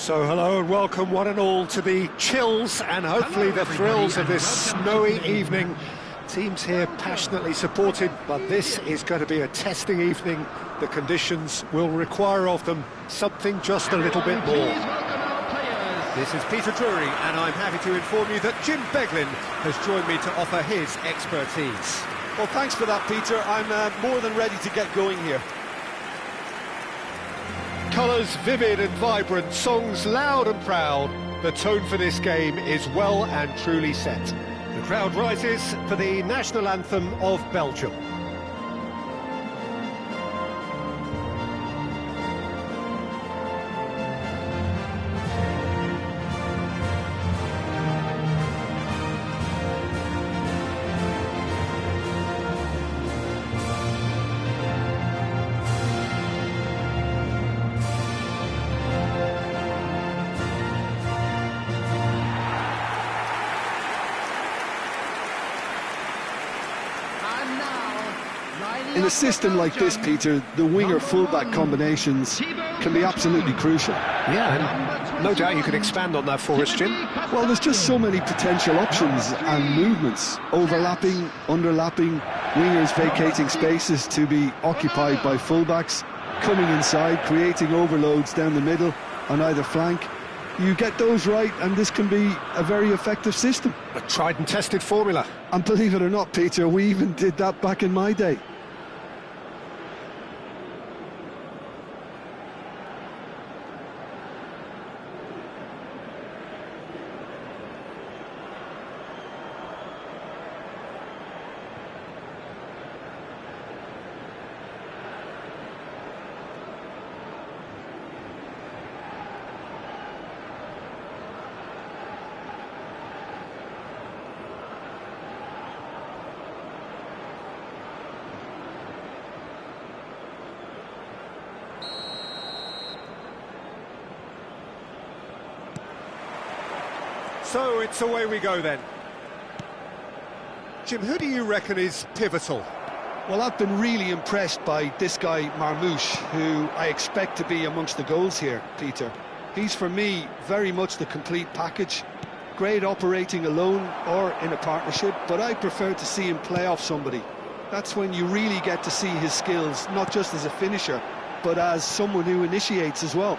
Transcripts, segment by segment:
So hello and welcome one and all to the chills and hopefully the thrills of this snowy evening. Teams here passionately supported, but this is going to be a testing evening. The conditions will require of them something just a little bit more. This is Peter Drury, and I'm happy to inform you that Jim Beglin has joined me to offer his expertise. Well, thanks for that, Peter. I'm more than ready to get going here. Colours vivid and vibrant, songs loud and proud. The tone for this game is well and truly set. The crowd rises for the national anthem of Belgium. In a system like this, Peter, the winger-fullback combinations can be absolutely crucial. Yeah, and no doubt you can expand on that for us, Jim. Well, there's just so many potential options and movements, overlapping, underlapping, wingers vacating spaces to be occupied by fullbacks, coming inside, creating overloads down the middle on either flank. You get those right and this can be a very effective system. A tried and tested formula. And believe it or not, Peter, we even did that back in my day. So it's away we go then. Jim, who do you reckon is pivotal? Well, I've been really impressed by this guy, Marmouche, who I expect to be amongst the goals here, Peter. He's, for me, very much the complete package. Great operating alone or in a partnership, but I prefer to see him play off somebody. That's when you really get to see his skills, not just as a finisher, but as someone who initiates as well.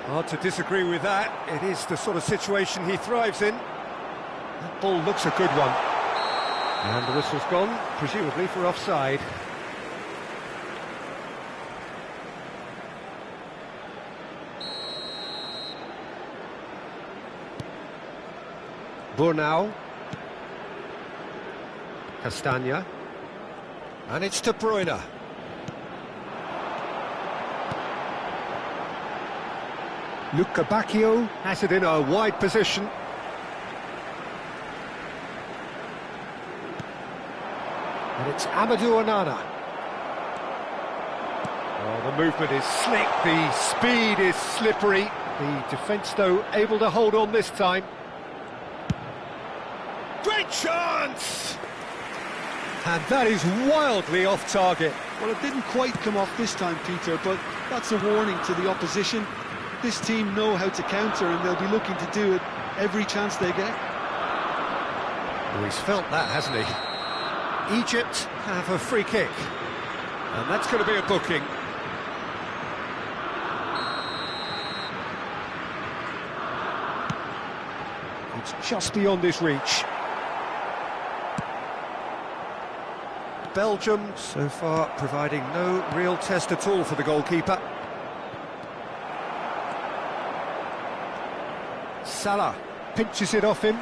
Hard to disagree with that. It is the sort of situation he thrives in. That ball looks a good one. And the whistle's gone, presumably for offside. Burnau. Castagna. And it's De Bruyne. Luca Bacchio has it in a wide position. And it's Amadou Onana. Oh, the movement is slick, the speed is slippery. The defence, though, able to hold on this time. Great chance! And that is wildly off target. Well, it didn't quite come off this time, Peter, but that's a warning to the opposition. This team know how to counter and they'll be looking to do it every chance they get. Oh, he's felt that, hasn't he? Egypt have a free kick. And that's going to be a booking. It's just beyond his reach. Belgium, so far, providing no real test at all for the goalkeeper. Salah pinches it off him.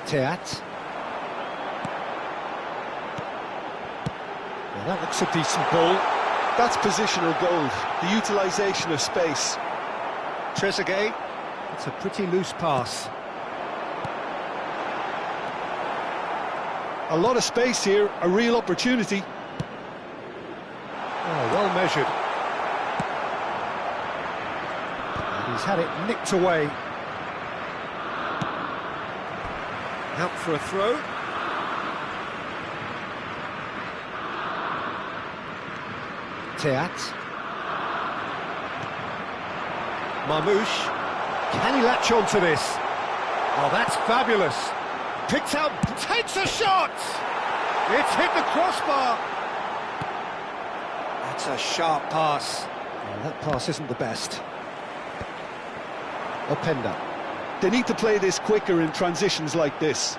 Teat. Well, that looks a decent ball. That's positional gold, the utilisation of space. Trezeguet. It's a pretty loose pass. A lot of space here, a real opportunity. Oh, well measured. And he's had it nicked away. Out for a throw. Teat. Marmoush, can he latch on to this? Oh, that's fabulous. Picks out, takes a shot! It's hit the crossbar. That's a sharp pass. Oh, that pass isn't the best. Openda. They need to play this quicker in transitions like this.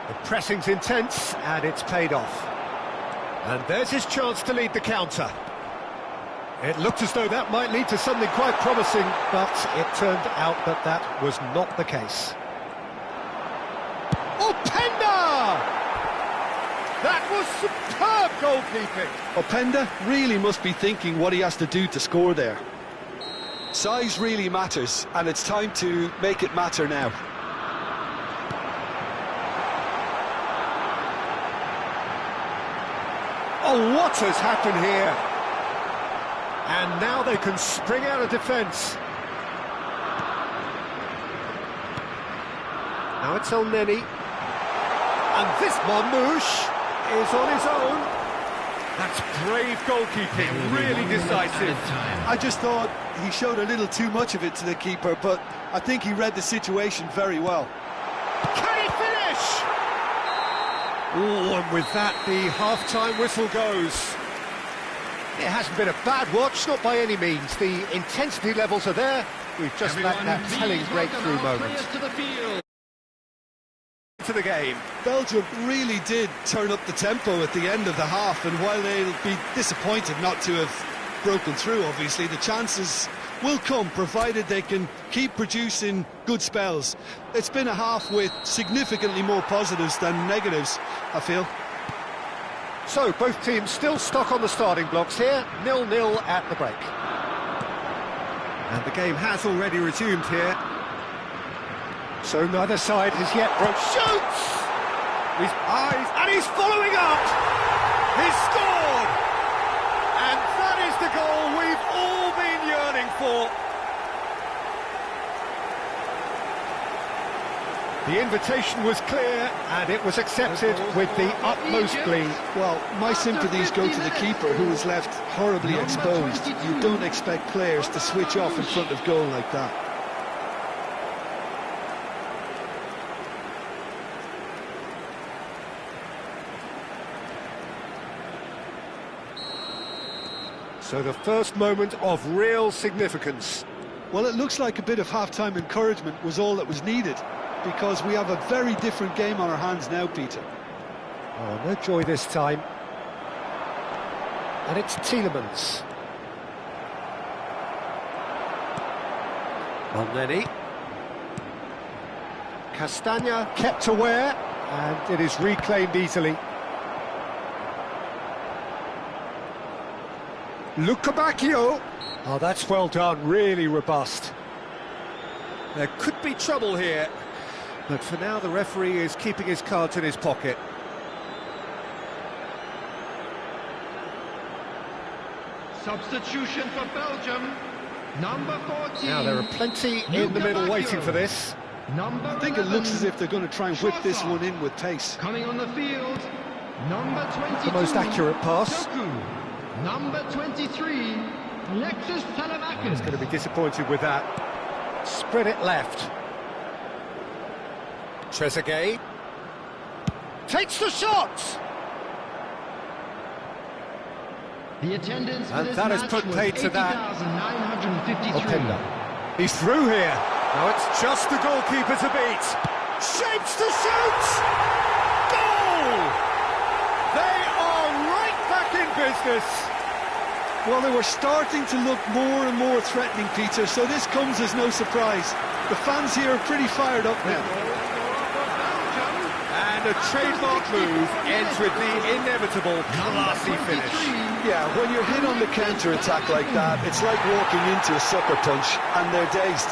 The pressing's intense, and it's paid off. And there's his chance to lead the counter. It looked as though that might lead to something quite promising, but it turned out that that was not the case. Openda! That was superb goalkeeping. Openda really must be thinking what he has to do to score there. Size really matters, and it's time to make it matter now. Oh, what has happened here? And now they can spring out of defence. Now it's El Neni. And this Marmoush is on his own. That's brave goalkeeping, really decisive. I just thought he showed a little too much of it to the keeper, but I think he read the situation very well. Can he finish? Oh, and with that, the half-time whistle goes. It hasn't been a bad watch, not by any means. The intensity levels are there. We've just lacked that telling breakthrough moment. To the game. Belgium really did turn up the tempo at the end of the half, and while they'll be disappointed not to have broken through, obviously, the chances will come, provided they can keep producing good spells. It's been a half with significantly more positives than negatives, I feel. So, both teams still stuck on the starting blocks here, 0-0 at the break. And the game has already resumed here. So neither side has yet broke. Shoots! His eyes, and he's following up! He's scored! And that is the goal we've all been yearning for. The invitation was clear, and it was accepted with the utmost glee. Well, my sympathies go to the keeper, who was left horribly exposed. You don't expect players to switch off in front of goal like that. So the first moment of real significance. Well, it looks like a bit of half-time encouragement was all that was needed, because we have a very different game on our hands now, Peter. Oh, no joy this time. And it's Tielemans. El Neni. Castagna kept aware, and it is reclaimed easily. Lukabakio. Oh, that's well done, really robust. There could be trouble here, but for now the referee is keeping his cards in his pocket. Substitution for Belgium, number 14. Now there are plenty in the middle waiting for this. I think it looks as if they're going to try and whip this one in with pace. Coming on the field, number 22. The most accurate pass. Number 23, Alexis Telemakis. He's going to be disappointed with that. Spread it left. Trezeguet takes the shot. The attendance And for this that has match put was paid to that. 80,953. Openda. He's through here. Now it's just the goalkeeper to beat. Shapes to shoot. Goal! They are right back in business. Well, they were starting to look more and more threatening, Peter, so this comes as no surprise. The fans here are pretty fired up now. And a trademark move ends with the inevitable classy finish. Yeah, when you're hit on the counter-attack like that, it's like walking into a sucker punch, and they're dazed.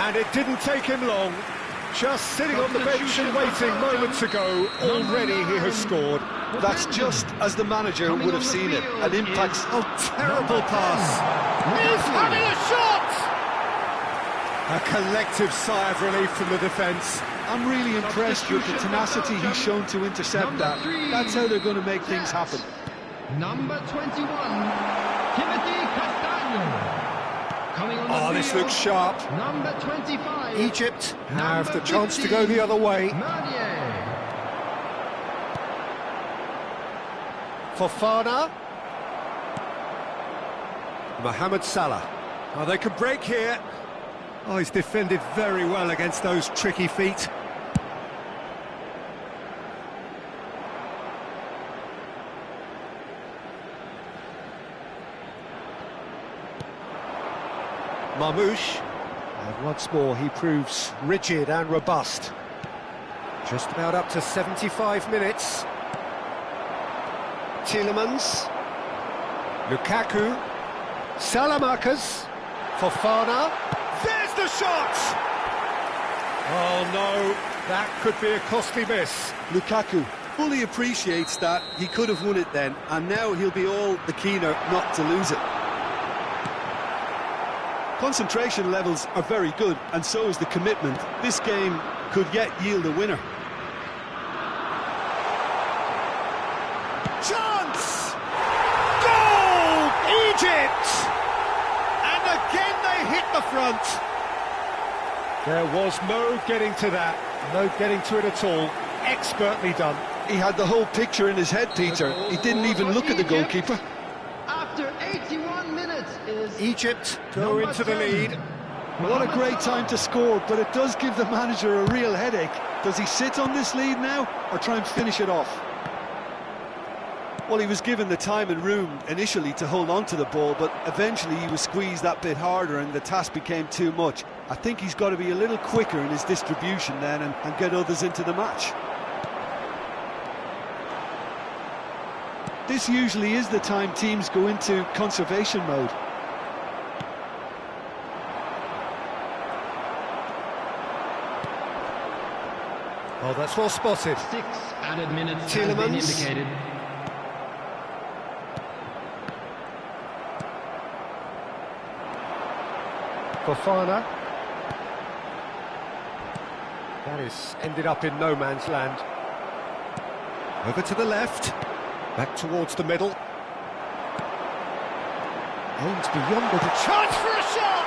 And it didn't take him long. Just sitting on the bench and waiting moments ago, already he has scored. That's just as the manager would have seen it. An impact. Oh, terrible pass. He's having a shot! A collective sigh of relief from the defence. I'm really impressed with the tenacity he's shown to intercept that. That's how they're going to make things happen. Number 21, Timothy Castagna. Coming on the Oh, this field, looks sharp. Number 25. Egypt have Number the chance to 15, go the other way. Meunier. Fofana. Mohamed Salah. Oh, they can break here. Oh, he's defended very well against those tricky feet. Marmoush. And once more he proves rigid and robust. Just about up to 75 minutes. Tielemans. Lukaku. Salamakers. Fofana. There's the shot! Oh no, that could be a costly miss. Lukaku fully appreciates that he could have won it then, and now he'll be all the keener not to lose it. Concentration levels are very good, and so is the commitment. This game could yet yield a winner. Chance! Goal! Egypt! And again they hit the front. There was no getting to that, no getting to it at all. Expertly done. He had the whole picture in his head, Peter. He didn't even look at the goalkeeper. After 81 minutes is Egypt go number into the 10. lead. What a great time to score, but it does give the manager a real headache. Does he sit on this lead now, or try and finish it off? Well, he was given the time and room initially to hold on to the ball, but eventually he was squeezed that bit harder and the task became too much. I think he's got to be a little quicker in his distribution then and get others into the match. This usually is the time teams go into conservation mode. Oh, that's well spotted. 6 added minutes have been Tielemans. indicated. Fofana. That is ended up in no man's land. Over to the left. Back towards the middle. Aims beyond it. A chance for a shot!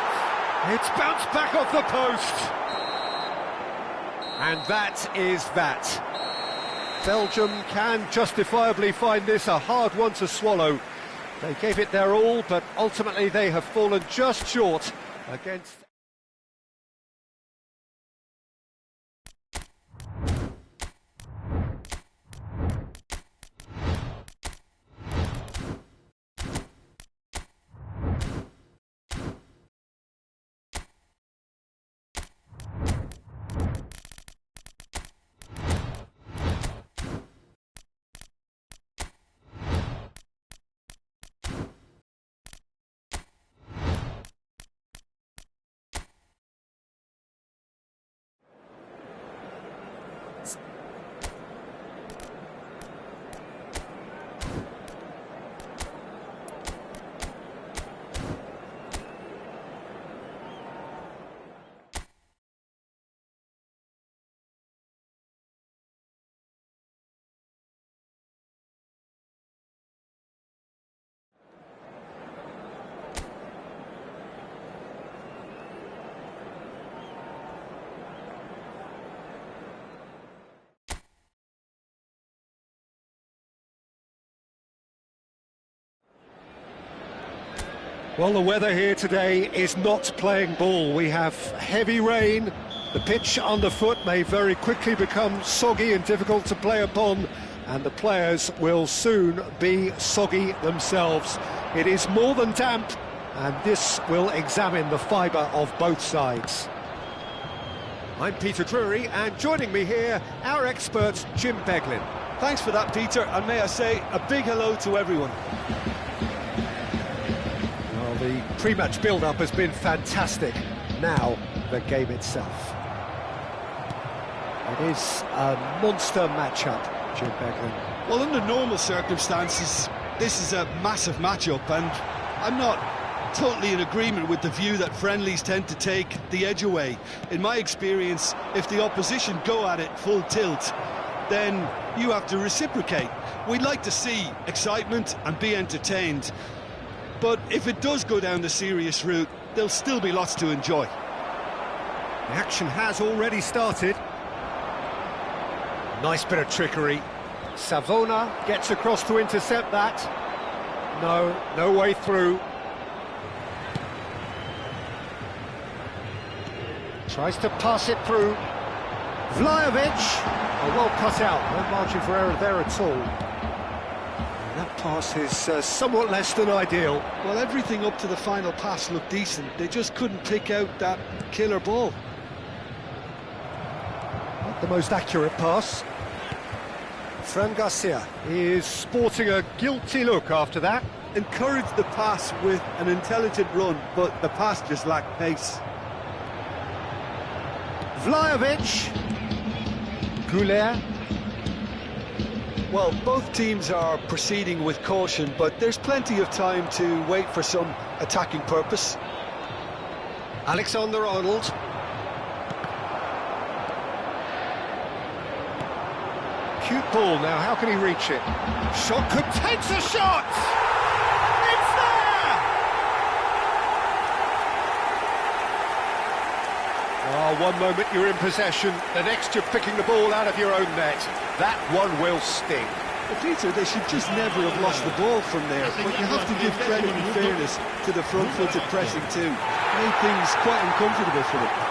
It's bounced back off the post. And that is that. Belgium can justifiably find this a hard one to swallow. They gave it their all, but ultimately they have fallen just short against... Well, the weather here today is not playing ball. We have heavy rain. The pitch underfoot may very quickly become soggy and difficult to play upon, and the players will soon be soggy themselves. It is more than damp, and this will examine the fibre of both sides. I'm Peter Drury, and joining me here, our expert, Jim Beglin. Thanks for that, Peter, and may I say a big hello to everyone. Well, the pre-match build-up has been fantastic. Now, the game itself. It is a monster matchup, Jim Beglin. Well, under normal circumstances, this is a massive matchup, and I'm not totally in agreement with the view that friendlies tend to take the edge away. In my experience, if the opposition go at it full tilt, then you have to reciprocate. We'd like to see excitement and be entertained. but if it does go down the serious route, there'll still be lots to enjoy. The action has already started. Nice bit of trickery. Savona gets across to intercept that. No way through. Tries to pass it through. Vlahovic. Oh, well cut out. No margin for error there at all. And that pass is somewhat less than ideal. Well, everything up to the final pass looked decent. They just couldn't pick out that killer ball. Not the most accurate pass. Fran Garcia is sporting a guilty look after that. Encouraged the pass with an intelligent run, but the pass just lacked pace. Vlahovic. Goulet. Well, both teams are proceeding with caution, but there's plenty of time to wait for some attacking purpose. Alexander-Arnold. Cute ball now, how can he reach it? Shot contains a shot! It's there! Oh, one moment you're in possession, the next you're picking the ball out of your own net. That one will sting. Well, Peter, they should just never have lost the ball from there, but you have to give credit and fairness to the front-footed pressing too. Made things quite uncomfortable for them.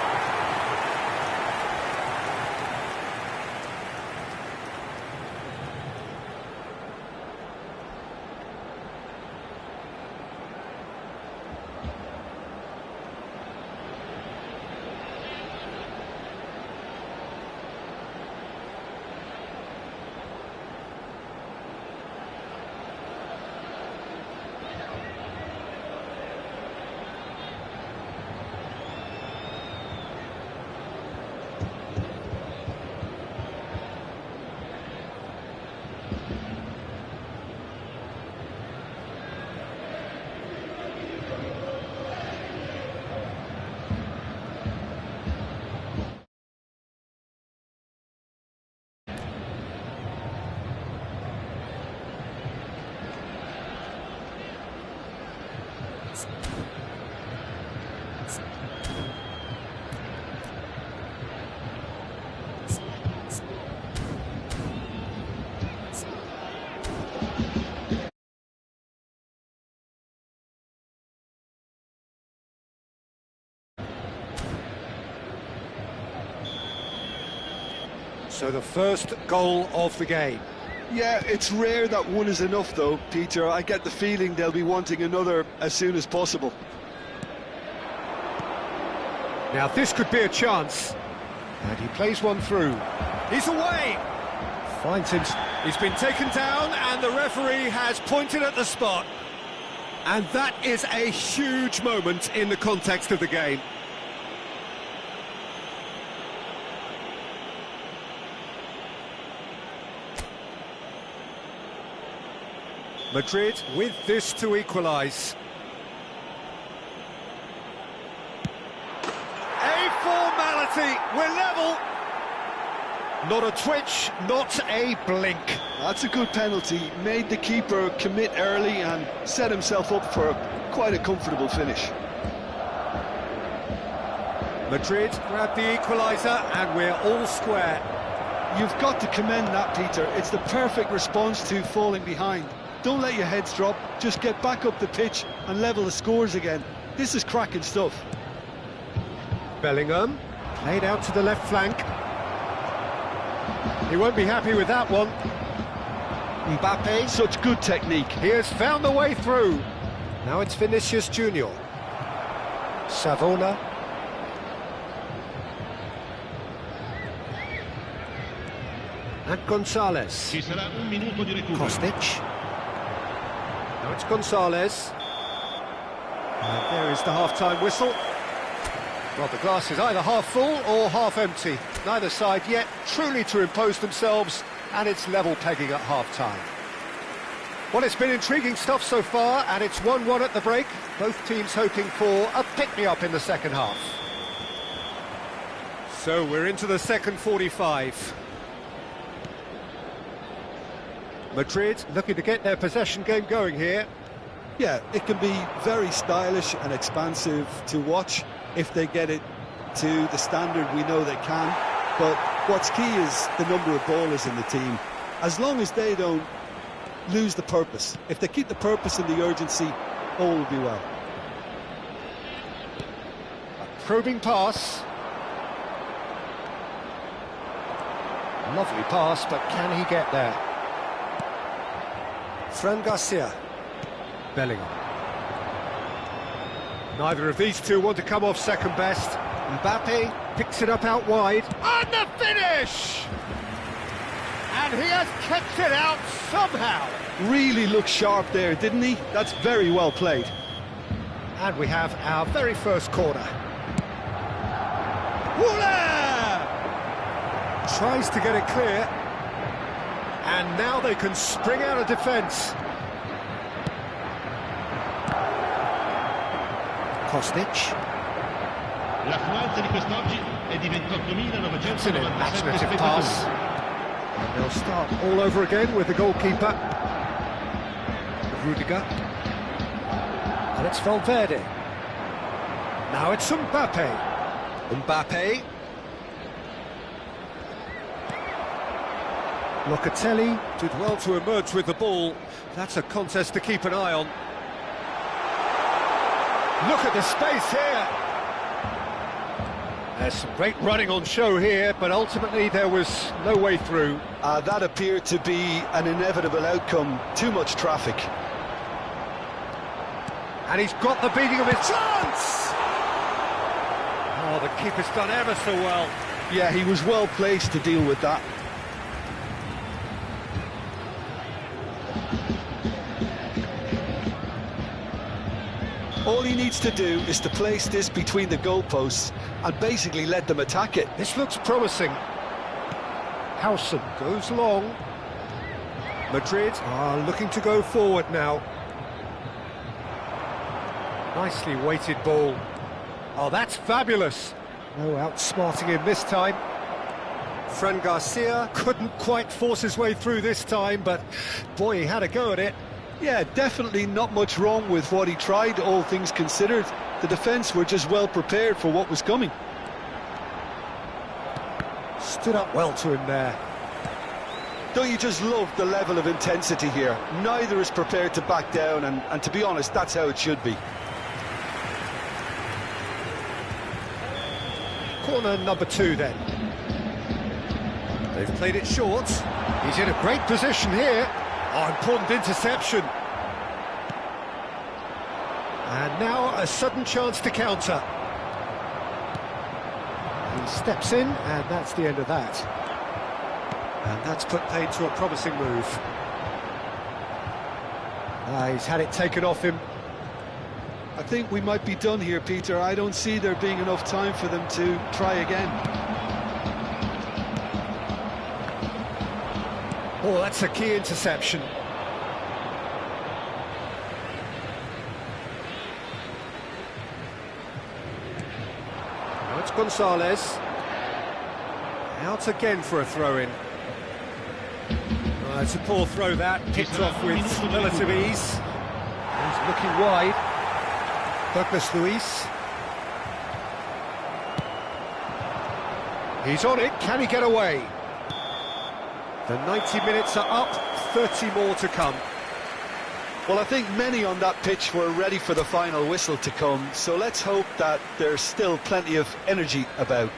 So the first goal of the game. Yeah, it's rare that one is enough though, Peter. I get the feeling they'll be wanting another as soon as possible. Now this could be a chance. And he plays one through. He's away! Finds him. He's been taken down and the referee has pointed at the spot. And that is a huge moment in the context of the game. Madrid with this to equalise. A formality, we're level. Not a twitch, not a blink. That's a good penalty. Made the keeper commit early and set himself up for quite a comfortable finish. Madrid grab the equaliser and we're all square. You've got to commend that, Peter. It's the perfect response to falling behind. Don't let your heads drop, just get back up the pitch and level the scores again. This is cracking stuff. Bellingham, played out to the left flank. He won't be happy with that one. Mbappe. Such good technique. He has found the way through. Now it's Vinicius Junior. Savona. And Gonzalez. Kostic. Now it's Gonzalez. And there is the half-time whistle. Well, the glass is either half full or half empty. Neither side yet truly to impose themselves, and it's level pegging at half-time. Well, it's been intriguing stuff so far, and it's 1-1 at the break. Both teams hoping for a pick-me-up in the second half. So we're into the second 45. Madrid looking to get their possession game going here. Yeah, it can be very stylish and expansive to watch if they get it to the standard we know they can. But what's key is the number of ballers in the team. As long as they don't lose the purpose, if they keep the purpose and the urgency, all will be well. A probing pass. Lovely pass, but can he get there? Fran Garcia. Bellingham. Neither of these two want to come off second best. Mbappe picks it up out wide. And the finish! And he has kept it out somehow. Really looked sharp there, didn't he? That's very well played. And we have our very first corner. Woola! Tries to get it clear. And now they can spring out of defence. Kostic. L'affluenza di quest'oggi è di It's an imaginative 28.997 pass. spettatori. And they'll start all over again with the goalkeeper. Rudiger. And it's Valverde. Now it's Mbappe. Mbappe. Locatelli did well to emerge with the ball. That's a contest to keep an eye on. Look at the space here. There's some great running on show here, but ultimately there was no way through. That appeared to be an inevitable outcome. Too much traffic. And he's got the beating of his chance! Oh, the keeper's done ever so well. Yeah, he was well placed to deal with that. All he needs to do is to place this between the goalposts and basically let them attack it. This looks promising. Howson goes long. Madrid are looking to go forward now. Nicely weighted ball. Oh, that's fabulous. No outsmarting him this time. Fran Garcia couldn't quite force his way through this time, but boy, he had a go at it. Yeah, definitely not much wrong with what he tried, all things considered. The defence were just well prepared for what was coming. Stood up well to him there. Don't you just love the level of intensity here? Neither is prepared to back down, and to be honest, that's how it should be. Corner number 2 then. They've played it short. He's in a great position here. Oh, important interception. And now a sudden chance to counter. He steps in, and that's the end of that. And that's put paid to a promising move. He's had it taken off him. I think we might be done here, Peter. I don't see there being enough time for them to try again. Oh, that's a key interception. Now it's Gonzalez. Out again for a throw-in. It's a poor throw that, picked off with relative ease. He's looking wide. Douglas Luiz. He's on it, can he get away? The 90 minutes are up, 30 more to come. Well, I think many on that pitch were ready for the final whistle to come, so let's hope that there's still plenty of energy about.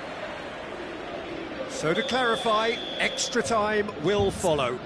So to clarify, extra time will follow.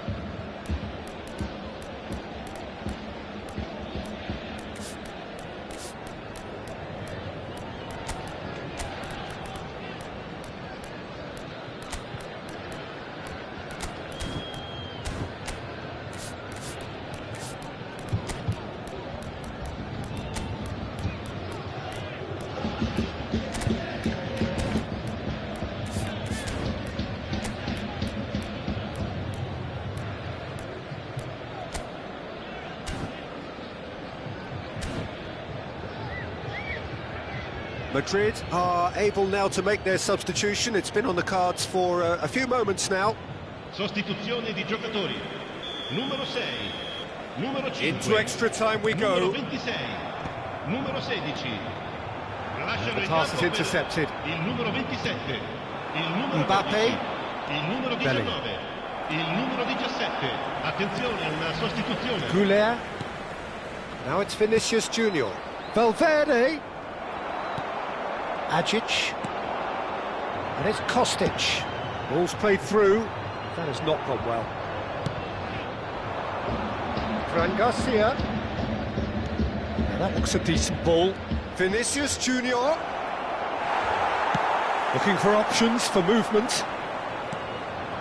Madrid are able now to make their substitution. It's been on the cards for a few moments now. Sostituzione di giocatori. Numero 6. Numero 5. Into extra time we Numero go. 26. Numero 16. Lasciano il Pass is campo per intercepted. il numero 27. Il numero Mbappé. 12. Il numero 19. Il numero 17. Attenzione, una sostituzione. Goulet. Now it's Vinicius Junior. Valverde. Agic. And it's Kostic. Ball's played through. That has not gone well. Fran Garcia. Now that looks a decent ball. Vinicius Junior. Looking for options for movement.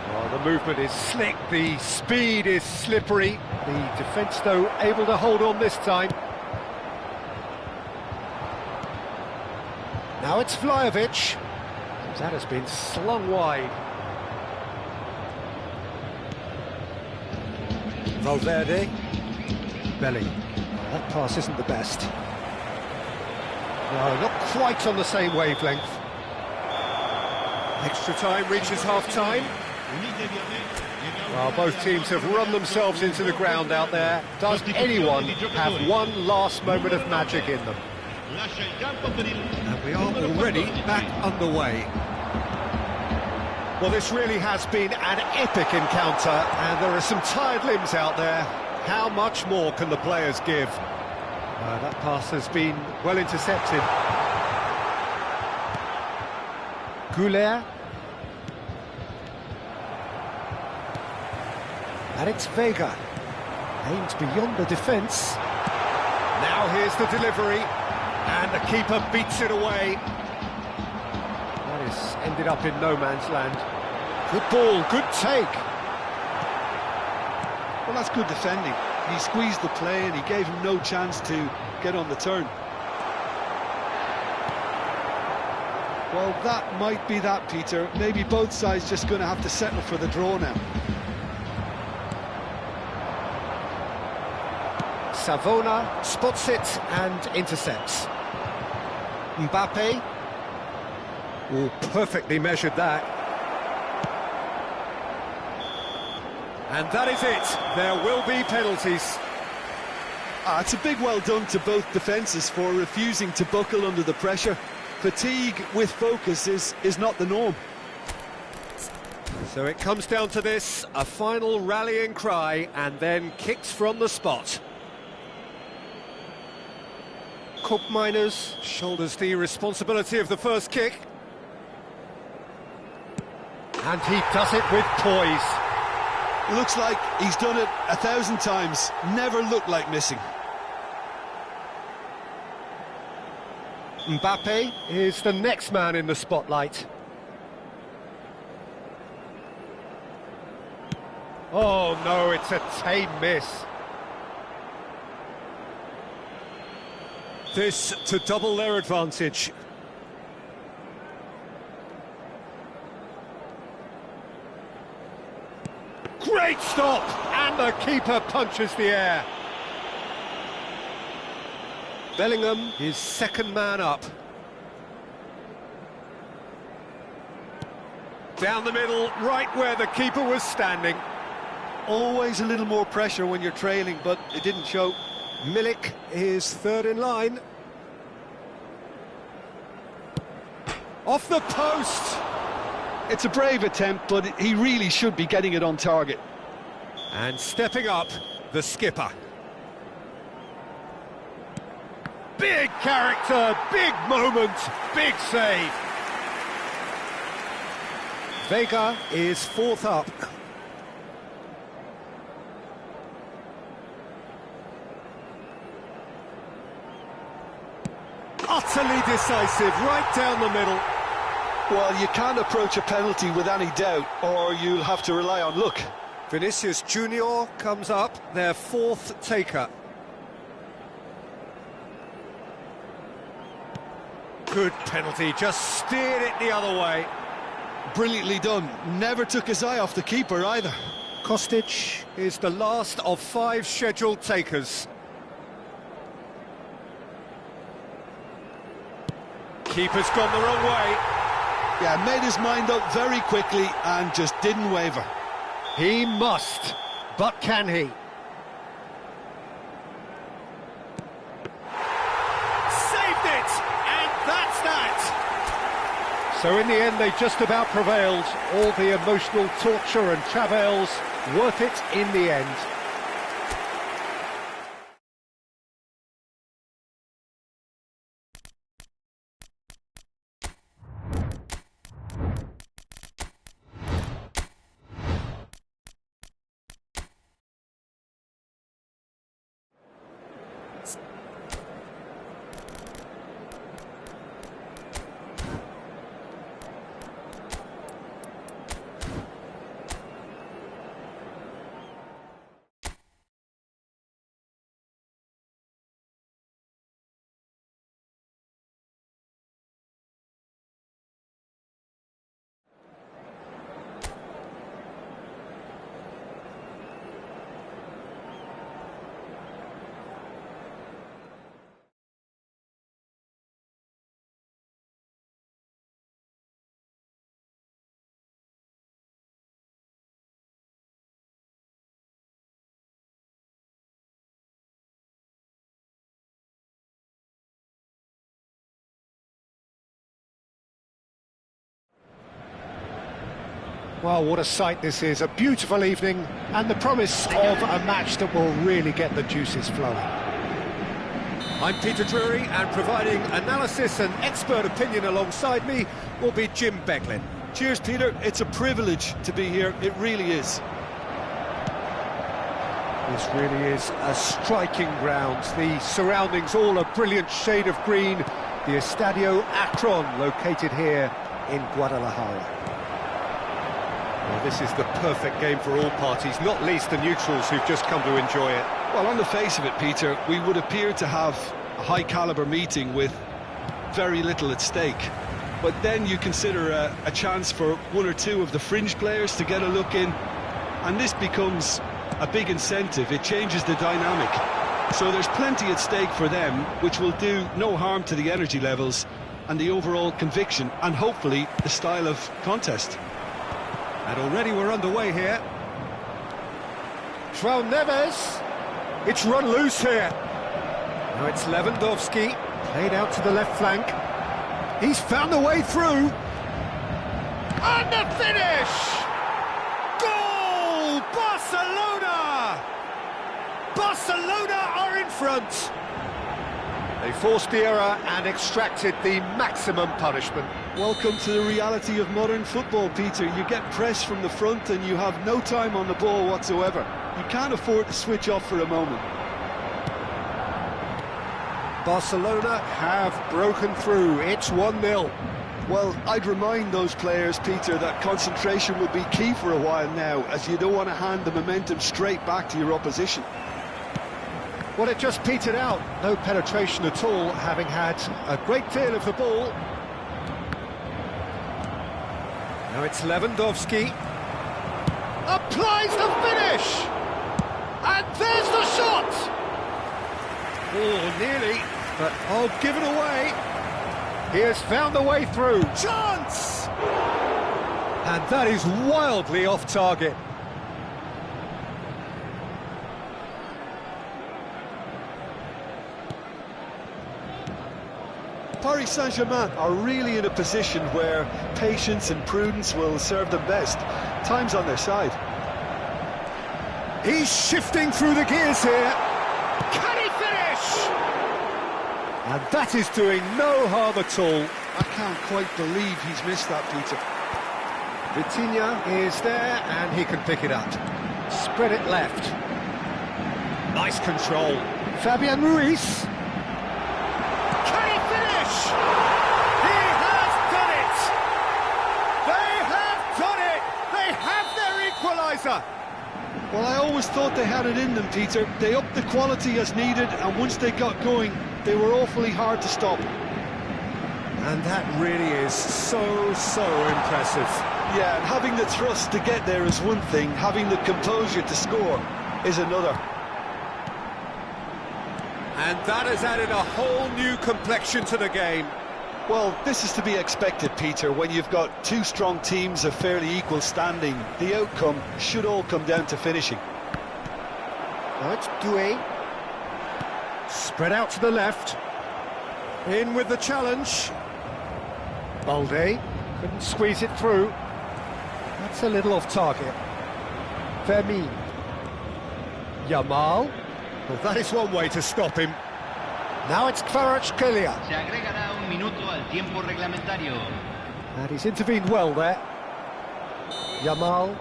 Well, the movement is slick, the speed is slippery. The defence, though, able to hold on this time. Now it's Vlahovic. That has been slung wide. Valverde. Belly. Well, that pass isn't the best. No, not quite on the same wavelength. Extra time reaches half-time. Well, both teams have run themselves into the ground out there. Does anyone have one last moment of magic in them? And we are already back underway. Well, this really has been an epic encounter, and there are some tired limbs out there. How much more can the players give? That pass has been well intercepted. Goulet. And it's Vega. Aims beyond the defence. Now here's the delivery, and the keeper beats it away. That has ended up in no man's land. Good ball, good take. Well, that's good defending. He squeezed the play and he gave him no chance to get on the turn. Well, that might be that, Peter. Maybe both sides just going to have to settle for the draw now. Savona spots it and intercepts. Mbappé. Oh, perfectly measured that. And that is it. There will be penalties. It's a big well done to both defences for refusing to buckle under the pressure. Fatigue with focus is not the norm. So it comes down to this, a final rallying cry, and then kicks from the spot. Koopmeiners Shoulders the responsibility of the first kick. and he does it with poise. Looks like he's done it 1,000 times. Never looked like missing. Mbappé is the next man in the spotlight. Oh no, it's a tame miss. This to double their advantage. Great stop! And the keeper punches the air. Bellingham, his second man up. Down the middle, right where the keeper was standing. Always a little more pressure when you're trailing, but it didn't show. Milik is third in line. Off the post! It's a brave attempt, but he really should be getting it on target. And stepping up, the skipper. Big character, big moment, big save. Vega is fourth up. Utterly decisive, right down the middle. Well, you can't approach a penalty with any doubt, or you'll have to rely on luck. Vinicius Junior comes up, their fourth taker. Good penalty, just steered it the other way. Brilliantly done. Never took his eye off the keeper either. Kostic is the last of 5 scheduled takers. Keeper's gone the wrong way. Yeah, made his mind up very quickly and just didn't waver. He must, but can he? So in the end, they just about prevailed. All the emotional torture and travails, worth it in the end. Well, what a sight this is, a beautiful evening, and the promise of a match that will really get the juices flowing. I'm Peter Drury, and providing analysis and expert opinion alongside me will be Jim Becklin. Cheers, Peter. It's a privilege to be here. It really is. This really is a striking ground. The surroundings all a brilliant shade of green. The Estadio Akron, located here in Guadalajara. Well, this is the perfect game for all parties, not least the neutrals who've just come to enjoy it. Well, on the face of it, Peter, we would appear to have a high-caliber meeting with very little at stake. But then you consider a chance for one or two of the fringe players to get a look in, and this becomes a big incentive. It changes the dynamic. So there's plenty at stake for them, which will do no harm to the energy levels and the overall conviction, and hopefully the style of contest. And already we're underway here. João Neves, it's run loose here. Now it's Lewandowski. Played out to the left flank. He's found a way through. And the finish! Goal! Barcelona! Barcelona are in front. They forced the error and extracted the maximum punishment. Welcome to the reality of modern football, Peter. You get pressed from the front and you have no time on the ball whatsoever. You can't afford to switch off for a moment. Barcelona have broken through. It's 1-0. Well, I'd remind those players, Peter, that concentration will be key for a while now, as you don't want to hand the momentum straight back to your opposition. Well, it just petered out. No penetration at all, having had a great deal of the ball. Now it's Lewandowski. Applies the finish! And there's the shot! Oh, nearly, but I'll give it away. He has found the way through. Chance! And that is wildly off target. Paris Saint-Germain are really in a position where patience and prudence will serve them best. Time's on their side. He's shifting through the gears here. Can he finish? And that is doing no harm at all. I can't quite believe he's missed that, Peter. Vitinha is there and he can pick it up. Spread it left. Nice control. Fabian Ruiz. Can he finish? He has done it! They have done it! They have their equaliser! Well, I always thought they had it in them, Peter. They upped the quality as needed, and once they got going, they were awfully hard to stop. And that really is so impressive. Yeah, and having the thrust to get there is one thing, having the composure to score is another. And that has added a whole new complexion to the game. Well, this is to be expected, Peter, when you've got two strong teams of fairly equal standing. The outcome should all come down to finishing. Now it's Doué. Spread out to the left. In with the challenge. Balde. Couldn't squeeze it through. That's a little off target. Fermin. Yamal. Well, that is one way to stop him. Now it's Kvaratskhelia. Se agregará un minuto al tiempo reglamentario. And he's intervened well there. Yamal.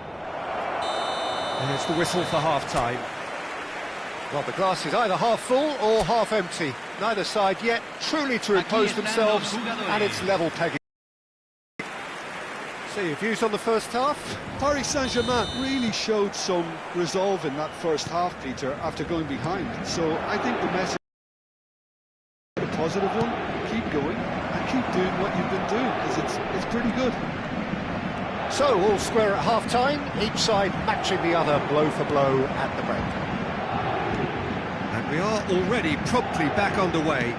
There's the whistle for half-time. Well, the glass is either half full or half empty. Neither side yet truly to impose themselves, and it's level pegging. So your views on the first half? Paris Saint-Germain really showed some resolve in that first half, Peter, after going behind. So I think the message is a positive one. Keep going and keep doing what you've been doing, because it's pretty good. So all square at half-time, each side matching the other blow for blow at the break. And we are already promptly back underway.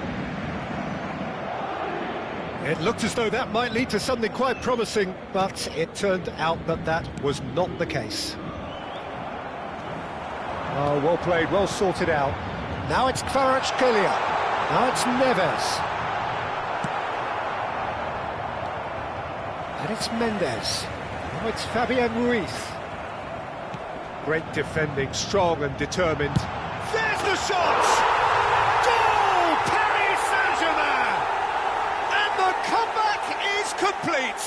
It looked as though that might lead to something quite promising, but it turned out that that was not the case. Oh, well played, well sorted out. Now it's Kvaratskhelia. Now it's Neves. And it's Mendes. Now it's Fabian Ruiz. Great defending, strong and determined. There's the shot! Goal! Paris Saint-Germain! And the comeback is complete!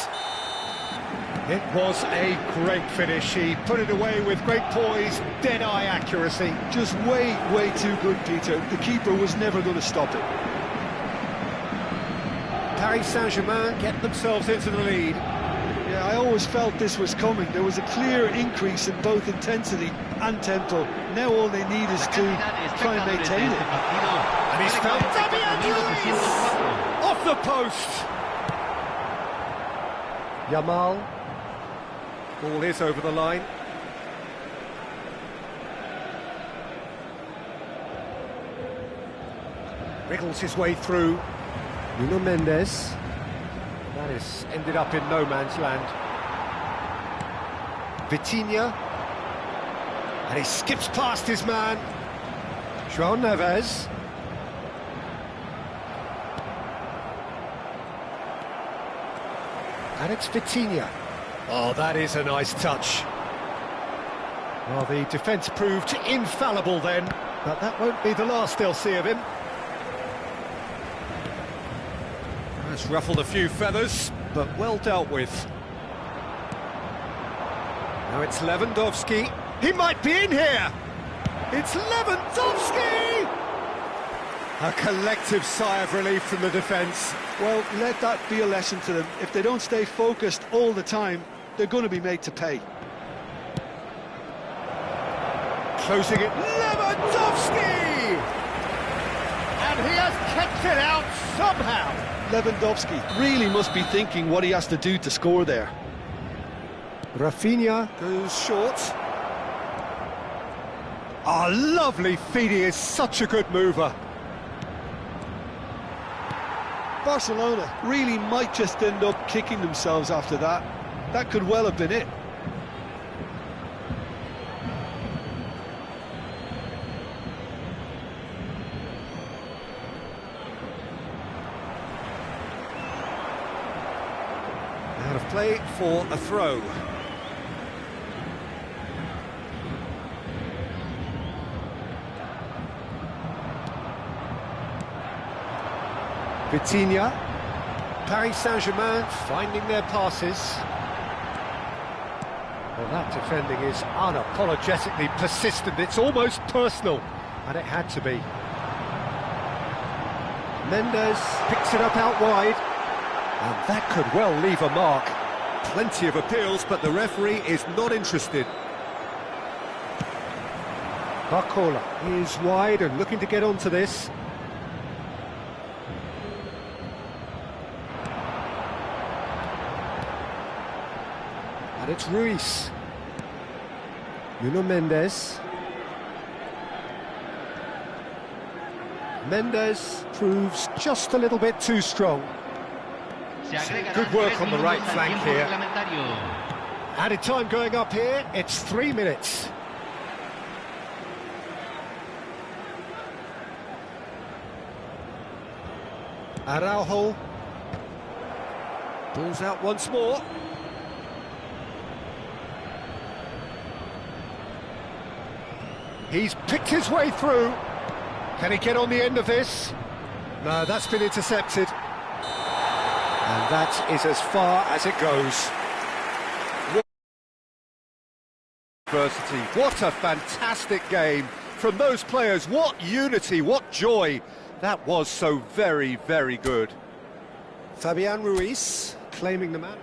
It was a great finish. He put it away with great poise, dead-eye accuracy. Just way too good, Peter. The keeper was never going to stop it. Paris Saint-Germain get themselves into the lead. Yeah, I always felt this was coming. There was a clear increase in both intensity and tempo. Now all they need is to try and maintain it. And he's found Fabian Ruiz off the post. Yamal. Ball is over the line. Wriggles his way through. Nuno Mendes. That is ended up in no man's land. Vitinha. And he skips past his man. João Neves. And it's Vitinha. Oh, that is a nice touch. Well, the defence proved infallible then, but that won't be the last they'll see of him. That's ruffled a few feathers, but well dealt with. Now it's Lewandowski. He might be in here. It's Lewandowski! A collective sigh of relief from the defence. Well, let that be a lesson to them. If they don't stay focused all the time, they're going to be made to pay. Closing it, Lewandowski! And he has kept it out somehow. Lewandowski really must be thinking what he has to do to score there. Rafinha goes short. Ah, lovely feed. He is such a good mover. Barcelona really might just end up kicking themselves after that. That could well have been it. Out of play for a throw. Vitinha. Paris Saint-Germain finding their passes. Well, that defending is unapologetically persistent. It's almost personal, and it had to be. Mendes picks it up out wide, and that could well leave a mark. Plenty of appeals, but the referee is not interested. Barcola is wide and looking to get onto this. And it's Ruiz. Nuno Mendes. Mendes proves just a little bit too strong. Good work on the right flank here. Added time going up here, it's 3 minutes. Araujo. Ball's out once more. He's picked his way through. Can he get on the end of this? No, that's been intercepted. And that is as far as it goes. What a fantastic game from those players. What unity, what joy. That was so very, very good. Fabian Ruiz claiming the man.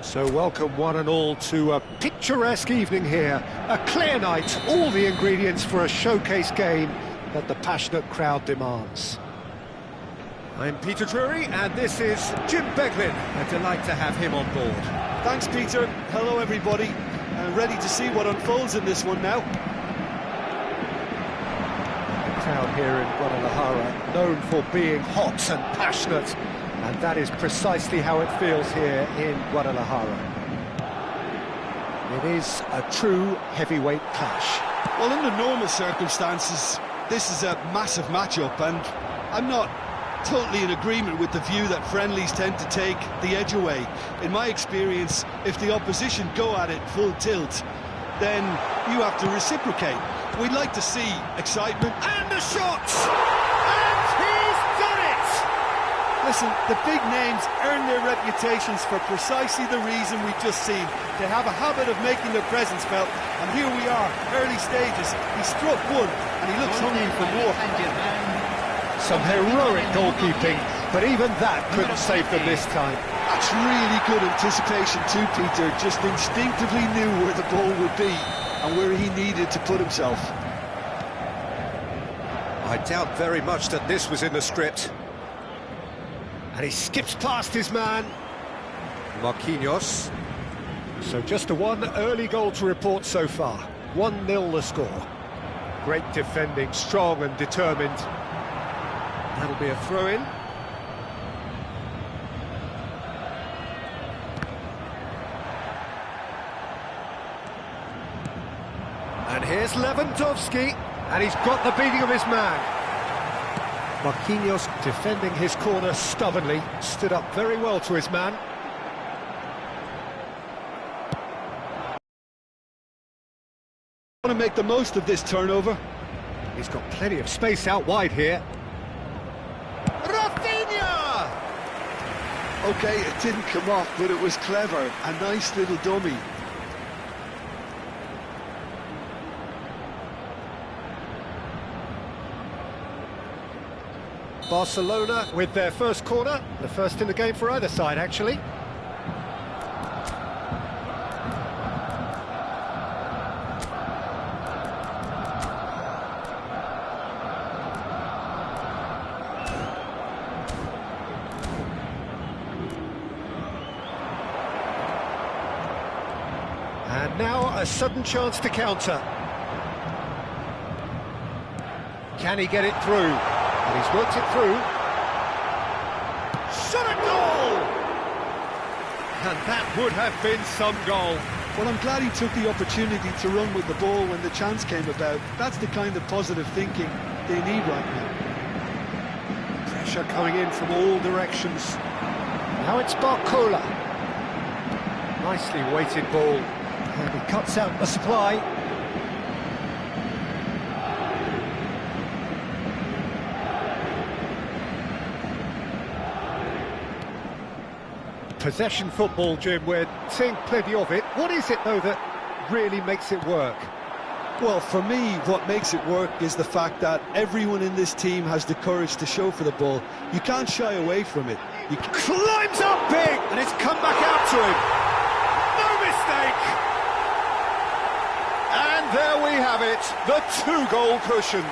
So welcome one and all to a picturesque evening here. A clear night, all the ingredients for a showcase game that the passionate crowd demands. I'm Peter Drury, and this is Jim Beglin. A delight to have him on board. Thanks, Peter. Hello, everybody. Ready to see what unfolds in this one now. The crowd here in Guadalajara, known for being hot and passionate, and that is precisely how it feels here in Guadalajara. It is a true heavyweight clash. Well, under normal circumstances, this is a massive matchup, and I'm not totally in agreement with the view that friendlies tend to take the edge away. In my experience, if the opposition go at it full tilt, then you have to reciprocate. We'd like to see excitement. And the shots! And he's done it! Listen, the big names earn their reputations for precisely the reason we've just seen. They have a habit of making their presence felt, and here we are, early stages. He struck one, and he looks hungry for more. Some heroic goalkeeping, but even that couldn't save them this time. That's really good anticipation too, Peter. Just instinctively knew where the ball would be and where he needed to put himself. I doubt very much that this was in the script. And he skips past his man. Marquinhos. So just a one early goal to report so far. 1-0 the score. Great defending, strong and determined. That'll be a throw-in. And here's Lewandowski, and he's got the beating of his man. Marquinhos defending his corner stubbornly, stood up very well to his man. Want to make the most of this turnover. He's got plenty of space out wide here. Rafinha! Okay, it didn't come off, but it was clever. A nice little dummy. Barcelona with their first corner, the first in the game for either side, actually. And now a sudden chance to counter. Can he get it through? And he's worked it through. Shot a goal! And that would have been some goal. Well, I'm glad he took the opportunity to run with the ball when the chance came about. That's the kind of positive thinking they need right now. Pressure coming in from all directions. Now it's Barcola. Nicely weighted ball. And he cuts out the supply. Possession football, Jim, we're seeing plenty of it. What is it, though, that really makes it work? Well, for me, what makes it work is the fact that everyone in this team has the courage to show for the ball. You can't shy away from it. He climbs up big, and it's come back out to him. No mistake! And there we have it, the 2-goal cushion.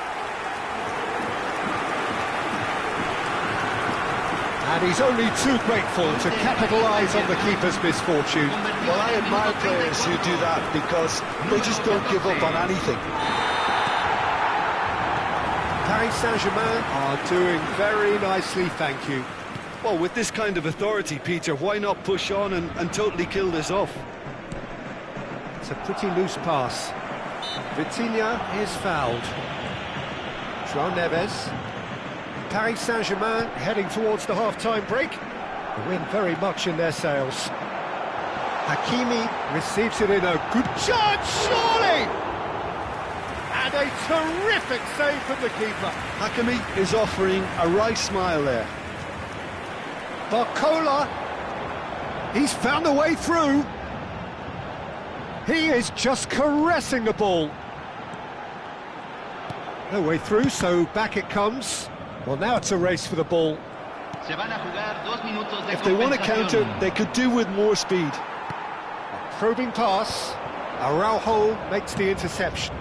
And he's only too grateful to capitalise on the keeper's misfortune. Well, I admire players who do that because they just don't give up on anything. Paris Saint-Germain are doing very nicely, thank you. Well, with this kind of authority, Peter, why not push on and totally kill this off? It's a pretty loose pass. Vitinha is fouled. João Neves. Paris Saint-Germain heading towards the half-time break. The wind very much in their sails. Hakimi receives it in a good charge, surely! And a terrific save from the keeper. Hakimi is offering a right smile there. Barcola, he's found a way through. He is just caressing the ball. No way through, so back it comes. Well, now it's a race for the ball. If they want to counter, they could do with more speed. A probing pass. Araujo makes the interception.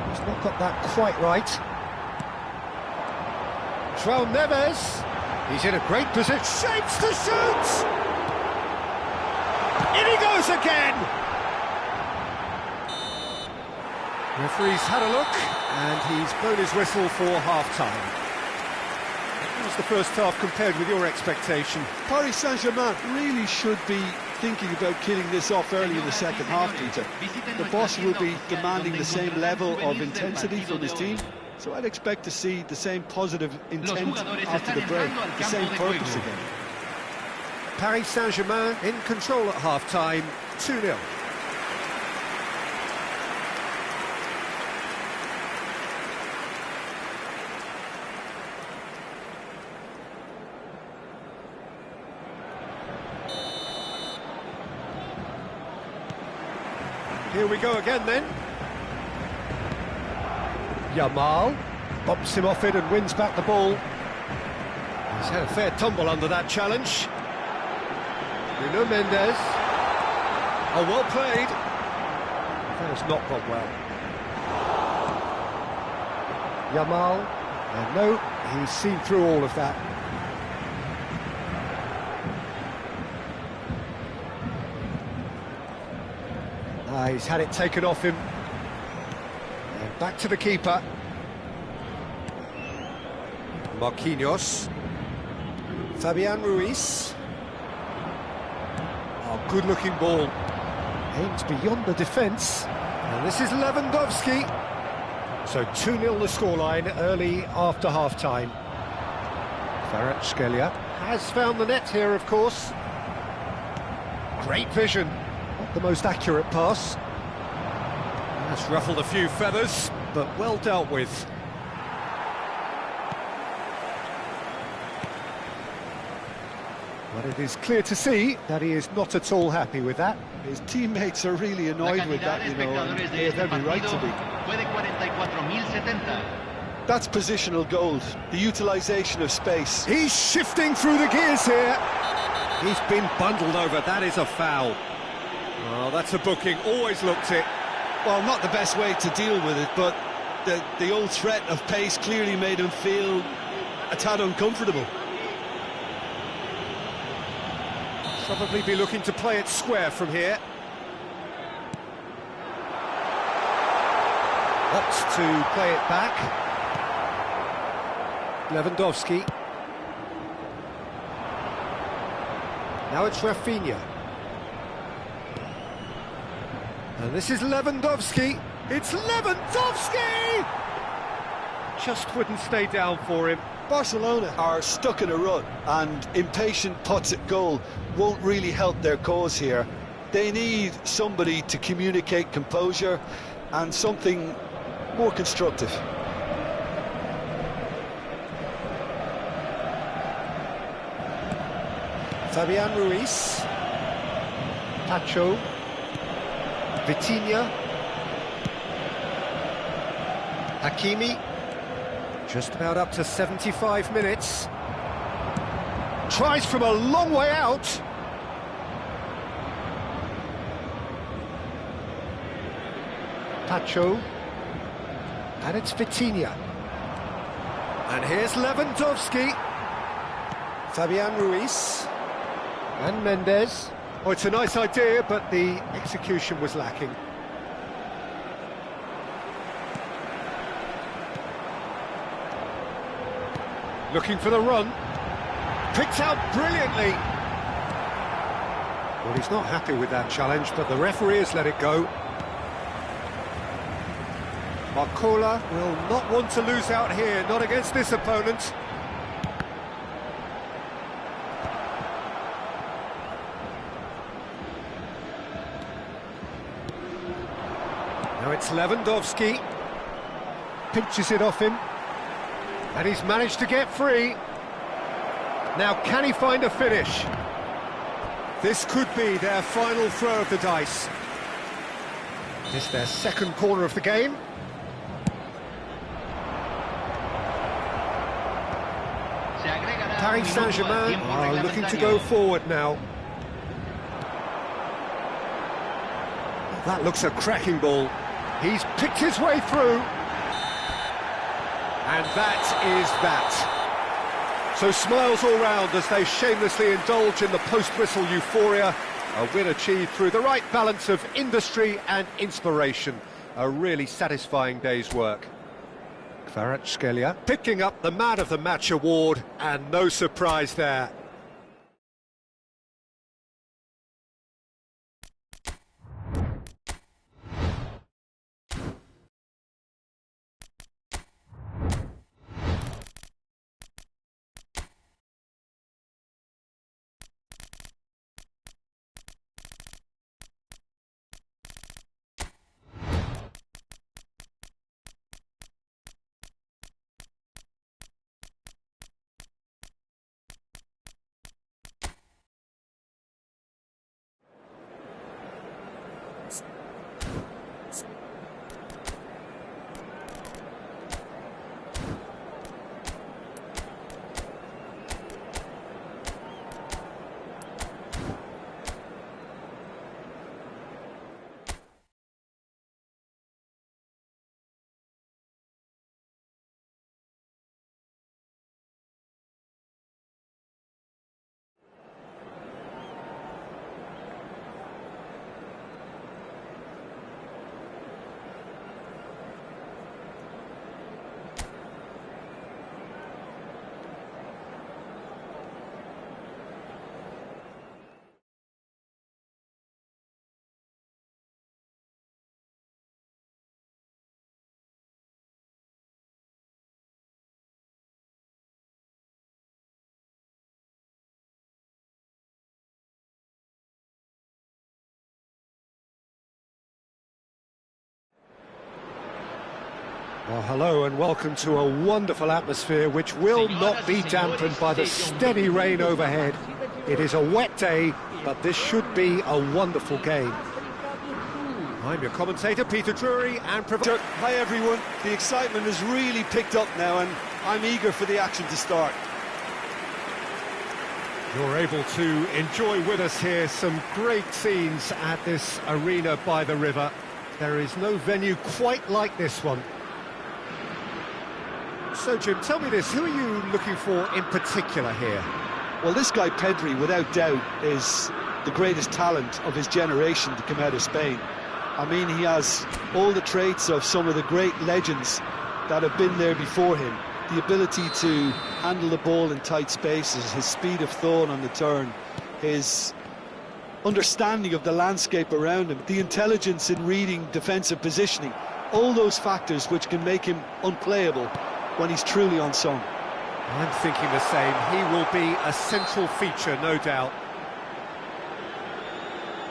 He's not got that quite right. João Neves. He's in a great position. Shapes to shoot! In he goes again! Referee's had a look, and he's blown his whistle for half-time. How was the first half compared with your expectation? Paris Saint-Germain really should be thinking about killing this off early in the second half, Peter. The boss will be demanding the same level of intensity from his team, so I'd expect to see the same positive intent after the break, the same purpose again. Paris Saint-Germain in control at half-time, 2-0. Here we go again then. Yamal bumps him off it and wins back the ball. He's had a fair tumble under that challenge. Nuno Mendes. Oh, well played. That has not gone well. Yamal. And no, he's seen through all of that. He's had it taken off him. And back to the keeper. Marquinhos. Fabian Ruiz. Oh, good-looking ball. Aims beyond the defence. And this is Lewandowski. So 2-0 the scoreline early after half-time. Kvaratskhelia has found the net here, of course. Great vision. Not the most accurate pass. That's ruffled a few feathers, but well dealt with. But it is clear to see that he is not at all happy with that. His teammates are really annoyed with that, you know, and they have every right to be. That's positional gold, the utilisation of space. He's shifting through the gears here. He's been bundled over, that is a foul. Oh, that's a booking, always looked it. Well, not the best way to deal with it, but the old threat of pace clearly made him feel a tad uncomfortable. Probably be looking to play it square from here. Opts to play it back. Lewandowski. Now it's Rafinha. And this is Lewandowski. It's Lewandowski! Just wouldn't stay down for him. Barcelona are stuck in a rut, and impatient putts at goal won't really help their cause here. They need somebody to communicate composure and something more constructive. Fabian Ruiz. Pacho. Vitinha. Hakimi, just about up to 75 minutes. Tries from a long way out. Pacho. And it's Vitinha. And here's Lewandowski. Fabian Ruiz. And Mendes. Oh, it's a nice idea, but the execution was lacking. Looking for the run. Picked out brilliantly. Well, he's not happy with that challenge, but the referee has let it go. Marcola will not want to lose out here, not against this opponent. Now it's Lewandowski. Pinches it off him. And he's managed to get free. Now, can he find a finish? This could be their final throw of the dice. It's their second corner of the game. Paris Saint-Germain are looking to go forward now. That looks a cracking ball. He's picked his way through. And that is that. So smiles all round as they shamelessly indulge in the post-whistle euphoria. A win achieved through the right balance of industry and inspiration. A really satisfying day's work. Kvaratskhelia picking up the Man of the Match award, and no surprise there. Well, hello and welcome to a wonderful atmosphere which will not be dampened by the steady rain overhead. It is a wet day, but this should be a wonderful game. I'm your commentator, Peter Drury, and... Hi everyone, the excitement has really picked up now and I'm eager for the action to start. You're able to enjoy with us here some great scenes at this arena by the river. There is no venue quite like this one. So, Jim, tell me this, who are you looking for in particular here? Well, this guy Pedri, without doubt, is the greatest talent of his generation to come out of Spain. I mean, he has all the traits of some of the great legends that have been there before him. The ability to handle the ball in tight spaces, his speed of thought on the turn, his understanding of the landscape around him, the intelligence in reading defensive positioning, all those factors which can make him unplayable when he's truly unsung. I'm thinking the same. He will be a central feature, no doubt.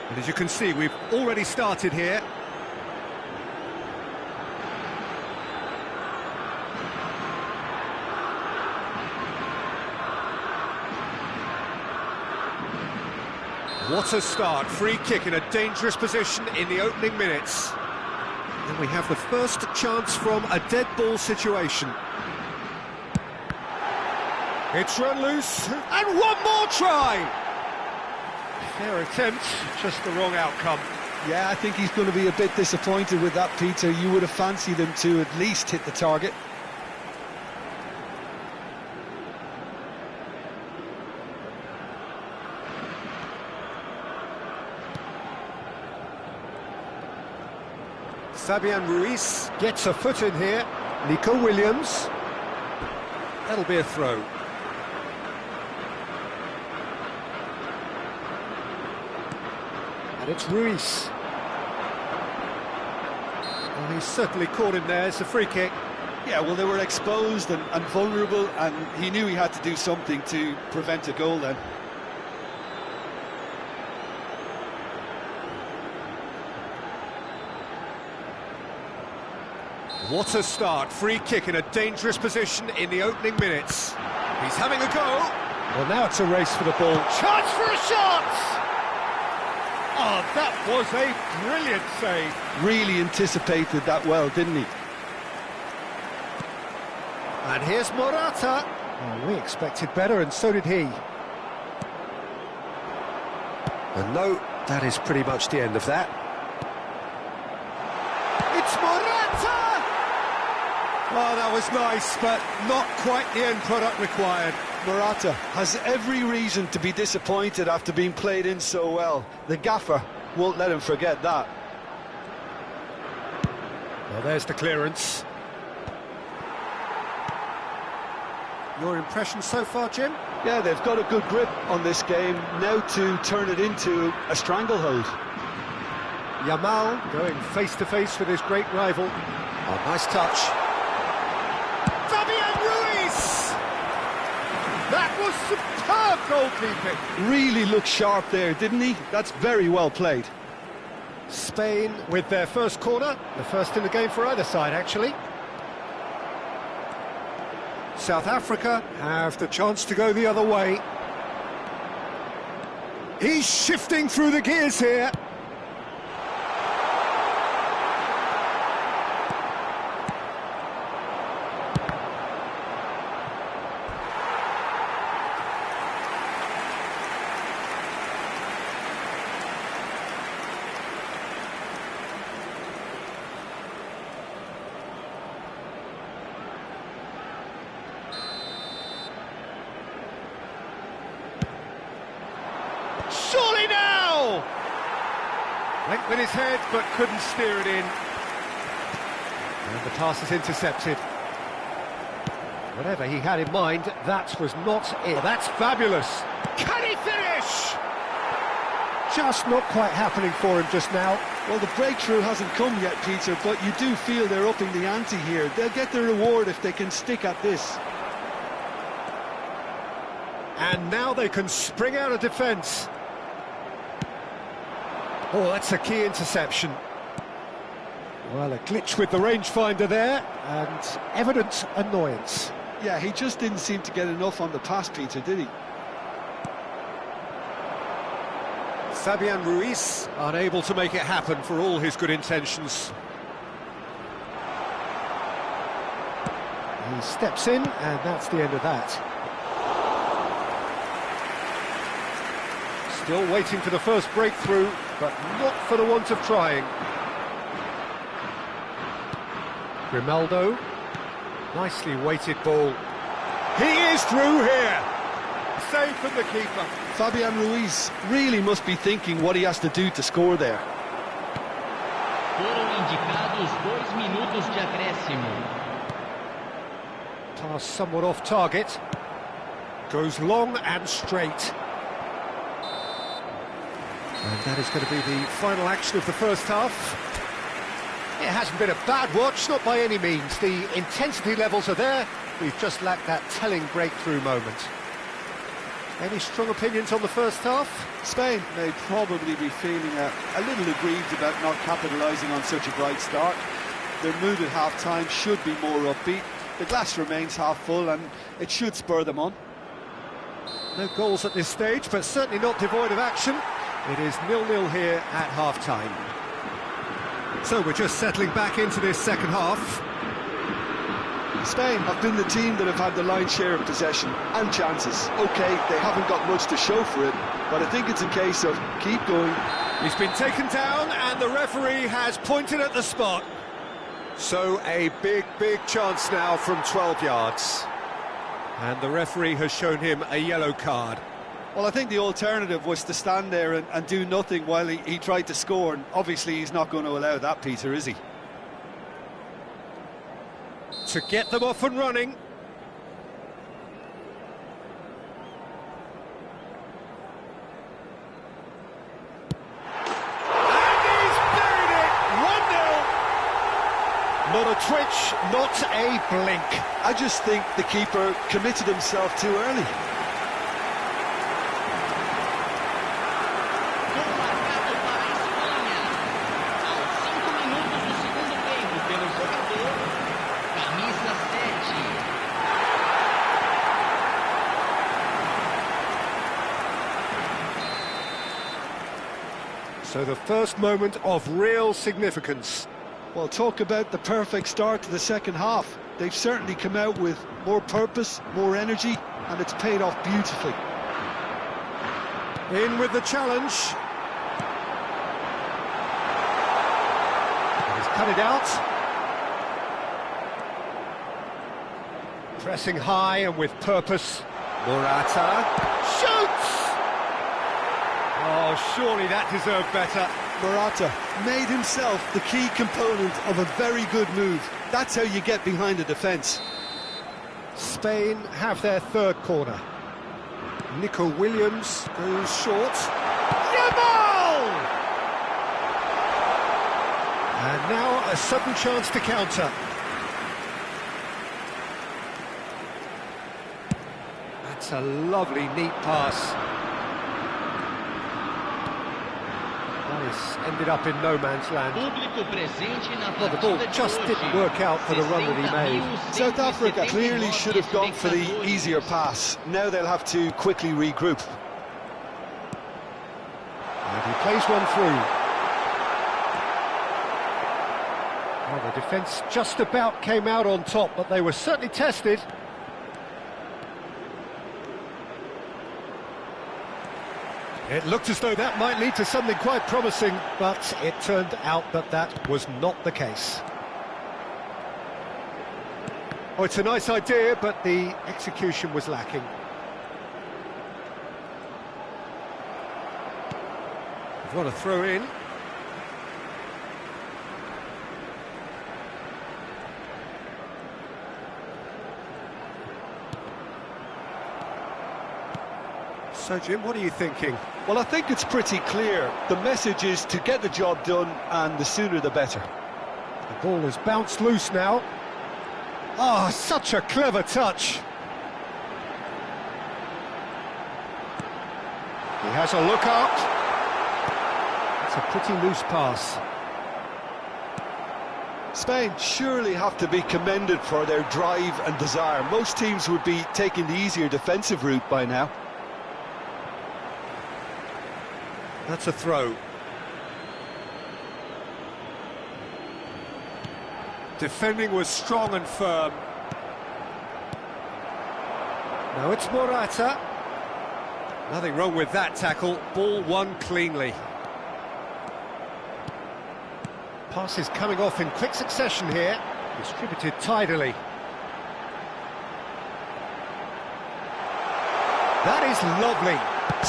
And as you can see, we've already started here. What a start. Free kick in a dangerous position in the opening minutes. And we have the first chance from a dead ball situation. It's run loose, and one more try! Fair attempt, just the wrong outcome. Yeah, I think he's going to be a bit disappointed with that, Peter. You would have fancied him to at least hit the target. Fabian Ruiz gets a foot in here. Nico Williams. That'll be a throw. And it's Ruiz. Well, he's certainly caught him there. It's a free kick. Yeah, well, they were exposed and vulnerable, and he knew he had to do something to prevent a goal then. What a start. Free kick in a dangerous position in the opening minutes. He's having a go. Well, now it's a race for the ball. Chance for a shot! Oh, that was a brilliant save. Really anticipated that well, didn't he? And here's Morata. Oh, we expected better, and so did he. And no, that is pretty much the end of that. It's Morata! Oh, that was nice, but not quite the end product required. Morata has every reason to be disappointed after being played in so well. The gaffer won't let him forget that. Well, there's the clearance. Your impression so far, Jim? Yeah, they've got a good grip on this game, now to turn it into a stranglehold. Yamal going face-to-face with his great rival. Oh, nice touch. Fabian Ruiz! That was superb goalkeeping. Really looked sharp there, didn't he? That's very well played. Spain with their first corner, the first in the game for either side, actually. South Africa have the chance to go the other way. He's shifting through the gears here. Surely now! Went with his head, but couldn't steer it in. And the pass is intercepted. Whatever he had in mind, that was not it. That's fabulous. Can he finish? Just not quite happening for him just now. Well, the breakthrough hasn't come yet, Peter, but you do feel they're upping the ante here. They'll get the reward if they can stick at this. And now they can spring out of defence. Oh, that's a key interception. Well, a glitch with the rangefinder there, and evident annoyance. Yeah, he just didn't seem to get enough on the pass, Peter, did he? Fabian Ruiz. Unable to make it happen for all his good intentions. He steps in, and that's the end of that. Still waiting for the first breakthrough, but not for the want of trying. Grimaldo. Nicely weighted ball. He is through here. Save from the keeper. Fabian Ruiz really must be thinking what he has to do to score there. Foram indicados 2 minutos de acréscimo. Pass somewhat off target. Goes long and straight. And that is going to be the final action of the first half. It hasn't been a bad watch, not by any means. The intensity levels are there. We've just lacked that telling breakthrough moment. Any strong opinions on the first half? Spain may probably be feeling a little aggrieved about not capitalising on such a bright start. Their mood at half-time should be more upbeat. The glass remains half full and it should spur them on. No goals at this stage, but certainly not devoid of action. It is 0-0 here at half-time. So we're just settling back into this second half. Spain have been the team that have had the lion's share of possession and chances. OK, they haven't got much to show for it, but I think it's a case of keep going. He's been taken down and the referee has pointed at the spot. So a big chance now from 12 yards. And the referee has shown him a yellow card. Well, I think the alternative was to stand there and do nothing while he tried to score, and obviously he's not going to allow that, Peter, is he? To get them off and running. Not a twitch, not a blink. I just think the keeper committed himself too early. So the first moment of real significance. Well, talk about the perfect start to the second half. They've certainly come out with more purpose, more energy, and it's paid off beautifully. In with the challenge. He's cut it out. Pressing high and with purpose. Morata shoots! Oh, surely that deserved better. Morata made himself the key component of a very good move. That's how you get behind the defence. Spain have their third corner. Nico Williams goes short. Yamal! And now a sudden chance to counter. That's a lovely, neat pass. Ended up in no man's land. Well, the ball just didn't work out for the run that he made. South Africa clearly should have gone for the easier pass. Now they'll have to quickly regroup. And he plays one through. Well, the defence just about came out on top, but they were certainly tested. It looked as though that might lead to something quite promising, but it turned out that that was not the case. Oh, it's a nice idea, but the execution was lacking. They've got a throw in. So, Jim, what are you thinking? Well, I think it's pretty clear. The message is to get the job done, and the sooner the better. The ball has bounced loose now. Ah, such a clever touch. He has a look up. It's a pretty loose pass. Spain surely have to be commended for their drive and desire. Most teams would be taking the easier defensive route by now. That's a throw. Defending was strong and firm. Now it's Morata. Nothing wrong with that tackle. Ball won cleanly. Passes coming off in quick succession here. Distributed tidily. That is lovely.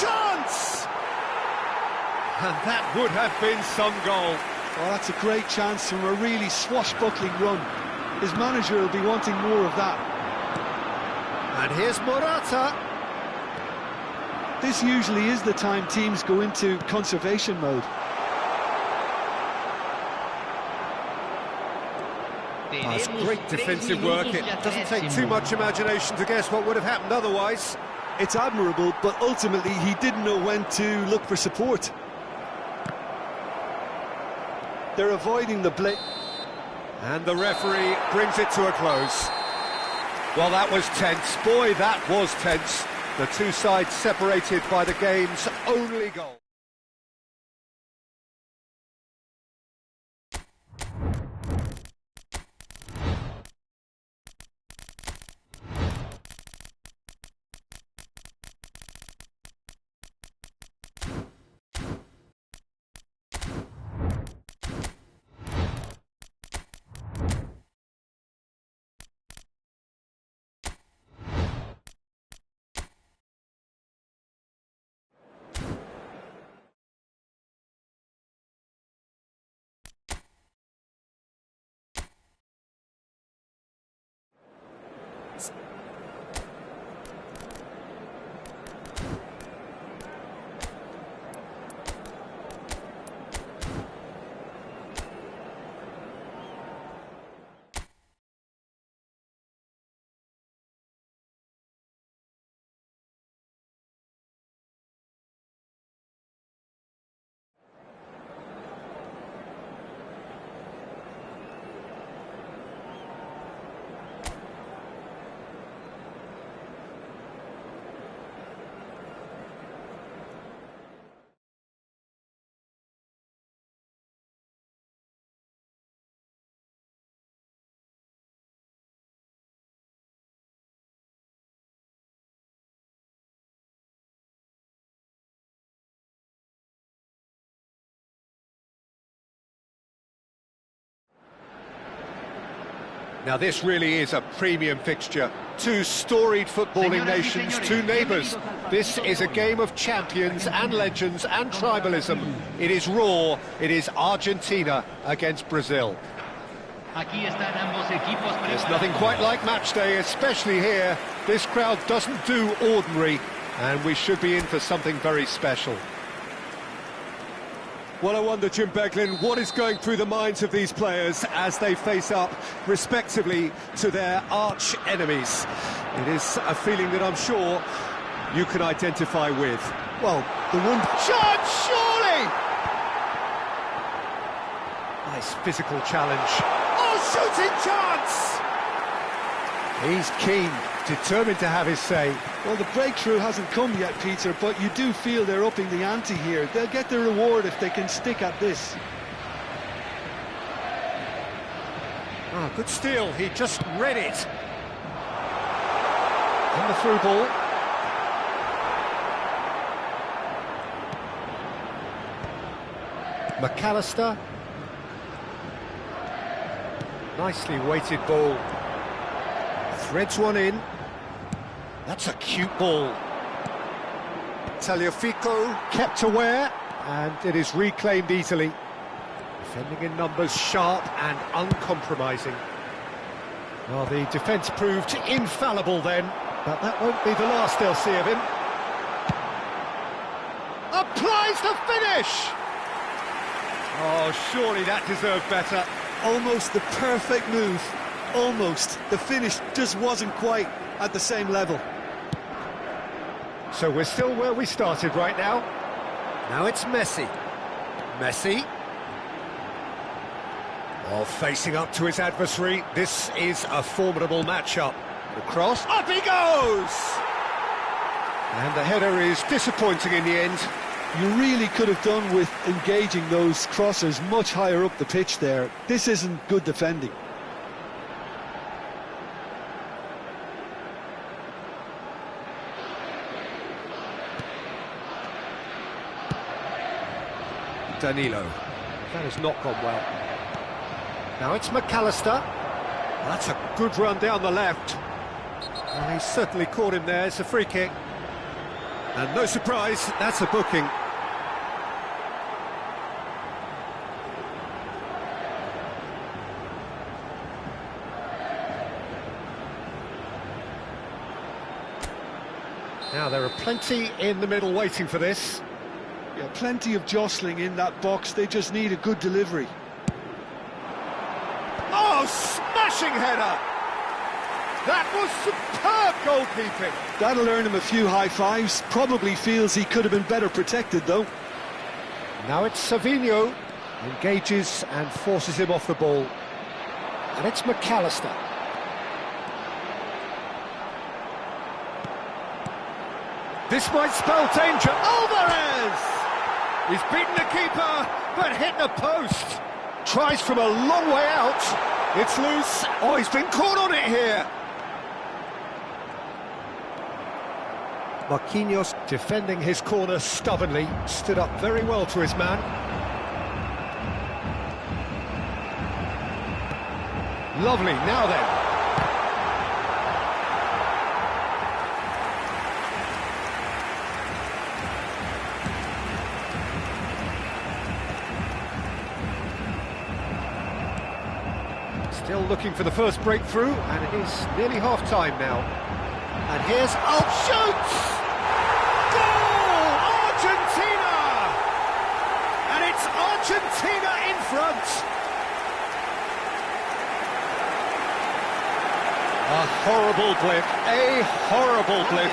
Chance! And that would have been some goal. Well, that's a great chance from a really swashbuckling run. His manager will be wanting more of that. And here's Morata. This usually is the time teams go into conservation mode. That's great defensive work. It doesn't take too much imagination to guess what would have happened otherwise. It's admirable, but ultimately he didn't know when to look for support. They're avoiding the blitz. And the referee brings it to a close. Well, that was tense. Boy, that was tense. The two sides separated by the game's only goal. Now this really is a premium fixture. Two storied footballing nations, two neighbours. This is a game of champions and legends and tribalism. It is raw, it is Argentina against Brazil. There's nothing quite like match day, especially here. This crowd doesn't do ordinary, and we should be in for something very special. Well, I wonder, Jim Beglin, what is going through the minds of these players as they face up, respectively, to their arch enemies? It is a feeling that I'm sure you can identify with. Well, the one... Shot, surely! Nice physical challenge. Oh, shooting chance! He's keen, determined to have his say. Well, the breakthrough hasn't come yet, Peter, but you do feel they're upping the ante here. They'll get the reward if they can stick at this. Oh, good steal, he just read it. And the through ball. McAllister. Nicely weighted ball. Threads one in. That's a cute ball. Tagliafico kept aware, and it is reclaimed easily. Defending in numbers, sharp and uncompromising. Well, the defence proved infallible then, but that won't be the last they'll see of him. Applies the finish! Oh, surely that deserved better. Almost the perfect move. Almost. The finish just wasn't quite at the same level. So we're still where we started right now. Now it's Messi. Messi. Oh, facing up to his adversary. This is a formidable matchup. The cross. Up he goes! And the header is disappointing in the end. You really could have done with engaging those crossers much higher up the pitch there. This isn't good defending. Danilo. That has not gone well. Now it's McAllister. That's a good run down the left. Well, he certainly caught him there. It's a free kick. And no surprise, that's a booking. Now there are plenty in the middle waiting for this. Yeah, plenty of jostling in that box. They just need a good delivery. Oh, smashing header! That was superb goalkeeping. That'll earn him a few high fives. Probably feels he could have been better protected, though. Now it's Savinho. Engages and forces him off the ball. And it's McAllister. This might spell danger. Alvarez! He's beaten the keeper, but hit the post. Tries from a long way out. It's loose. Oh, he's been caught on it here. Marquinhos defending his corner stubbornly. Stood up very well to his man. Lovely, now then. Still looking for the first breakthrough, and it is nearly half-time now. And here's... Oh, shoots! Goal! Argentina! And it's Argentina in front! A horrible blip,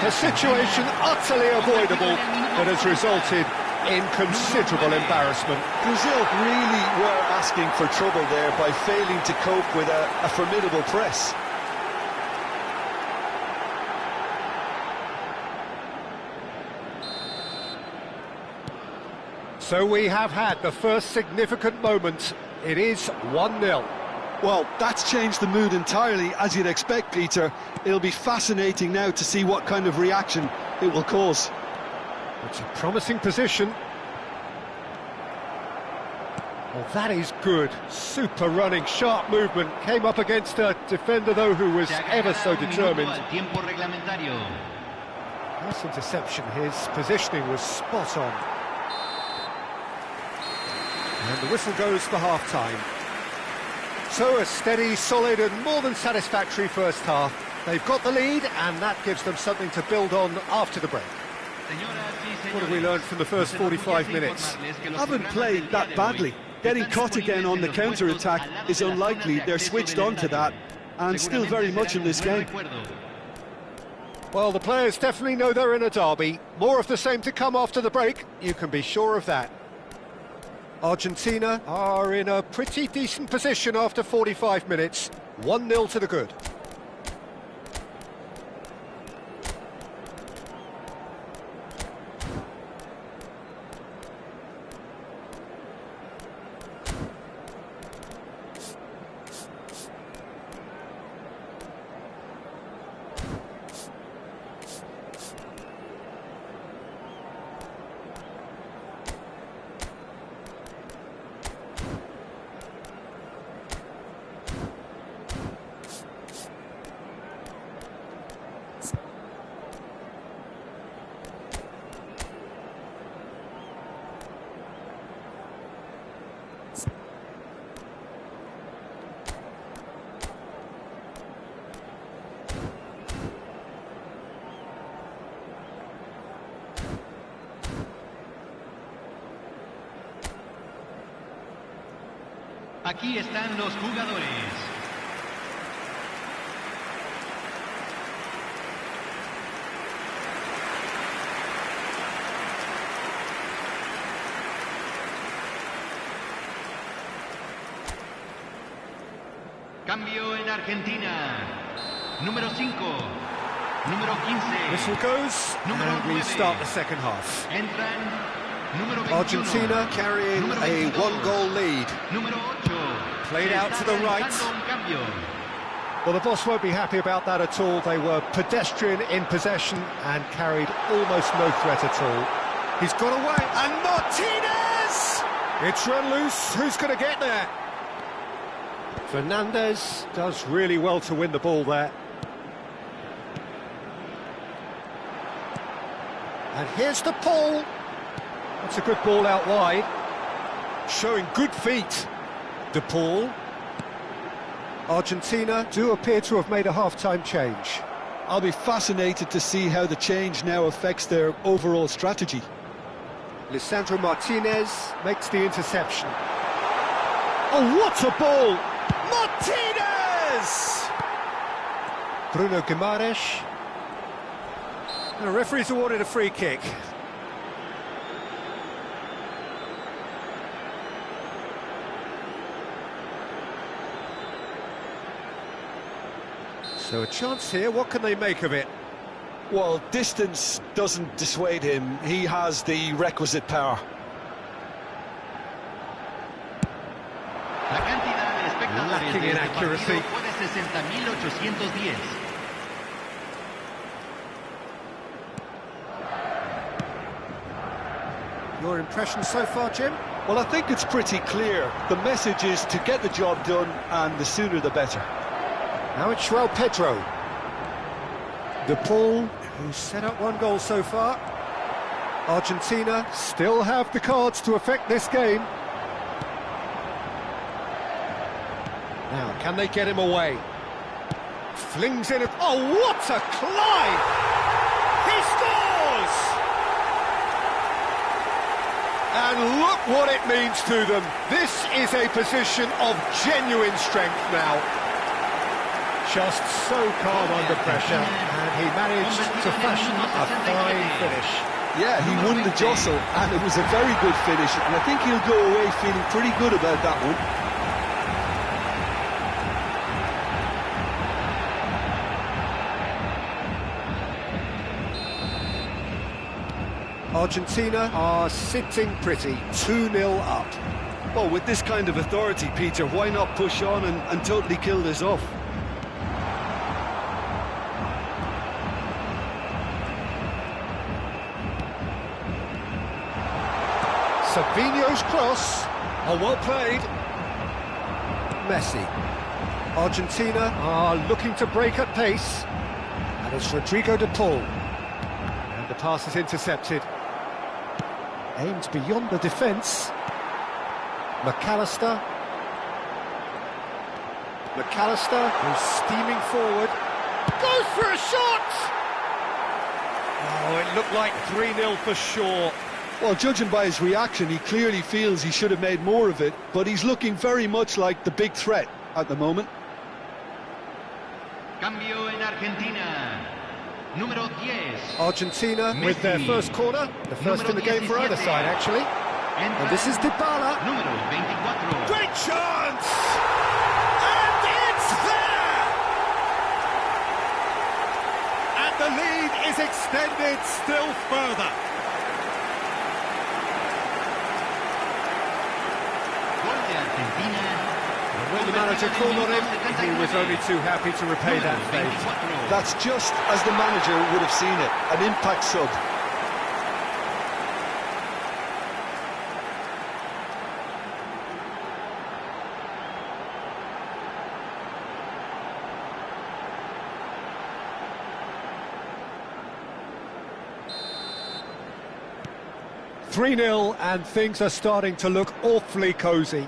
a situation utterly avoidable that has resulted in considerable embarrassment. Brazil really were asking for trouble there by failing to cope with a formidable press. So we have had the first significant moment. It is 1-0. Well, that's changed the mood entirely, as you'd expect, Peter. It'll be fascinating now to see what kind of reaction it will cause. It's a promising position. Well, that is good. Super running, sharp movement. Came up against a defender, though, who was ever so determined. Nice interception. His positioning was spot on. And the whistle goes for half-time. So a steady, solid and more than satisfactory first half. They've got the lead, and that gives them something to build on after the break. What have we learned from the first 45 minutes? Haven't played that badly. Getting caught again on the counter-attack is unlikely. They're switched on to that, and still very much in this game. Well, the players definitely know they're in a derby. More of the same to come after the break, you can be sure of that. Argentina are in a pretty decent position after 45 minutes. 1-0 to the good. Aquí están los jugadores. Cambio en Argentina. Número 5. Número 15. Whistle goes, and we start the second half. Argentina carrying a one-goal lead. Played out to the right. Well, the boss won't be happy about that at all. They were pedestrian in possession and carried almost no threat at all. He's got away, and Martinez! It's run loose. Who's going to get there? Fernandez does really well to win the ball there. And here's the Paul. That's a good ball out wide. Showing good feet. De Paul. Argentina do appear to have made a half-time change. I'll be fascinated to see how the change now affects their overall strategy. Lisandro Martinez makes the interception. Oh, what a ball! Martinez! Bruno Guimaraes. And the referee's awarded a free kick. So a chance here, what can they make of it? Well, distance doesn't dissuade him. He has the requisite power. Lacking in accuracy. Your impression so far, Jim? Well, I think it's pretty clear. The message is to get the job done, and the sooner the better. Now it's João Pedro. De Paul, who's set up one goal so far. Argentina still have the cards to affect this game. Now, can they get him away? Flings in a... Oh, what a climb! He scores! And look what it means to them. This is a position of genuine strength now. Just so calm under pressure, and he managed to fashion a fine finish. Yeah, he won the jostle, and it was a very good finish, and I think he'll go away feeling pretty good about that one. Argentina are sitting pretty, 2-0 up. Well, with this kind of authority, Peter, why not push on and totally kill this off? Savinho's cross, Oh, well played. Messi. Argentina are looking to break at pace. And it's Rodrigo de Paul. And the pass is intercepted. Aimed beyond the defence. McAllister. McAllister, who's steaming forward. Goes for a shot! Oh, it looked like 3-0 for sure. Well, judging by his reaction, he clearly feels he should have made more of it, but he's looking very much like the big threat at the moment. Cambio en Argentina. Número 10. Argentina Messi. with their first corner, the first in the game for either side, actually. And this is Dybala. Número 24. Great chance! And it's there! And the lead is extended still further. Gol de Argentina. When the manager called on him, he was only too happy to repay that favour. That's just as the manager would have seen it, an impact sub. .3-0 and things are starting to look awfully cosy.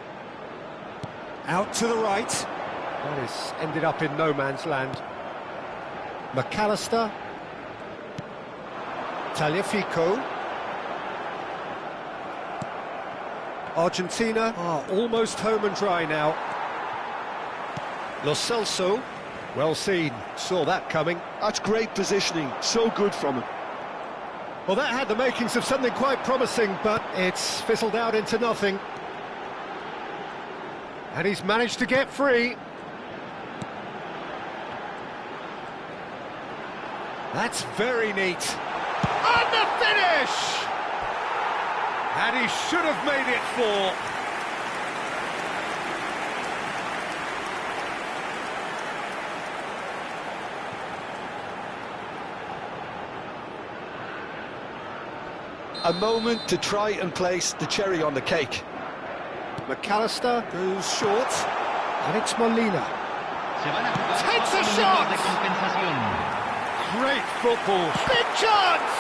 Out to the right. That has ended up in no man's land. McAllister. Tagliafico. Argentina are almost home and dry now. Lo Celso. Well seen. Saw that coming. That's great positioning, so good from him. Well, that had the makings of something quite promising, but it's fizzled out into nothing. And he's managed to get free. That's very neat. And the finish! And he should have made it 4. A moment to try and place the cherry on the cake. McAllister goes short. And it's Molina. Takes a shot! Great football. Big chance!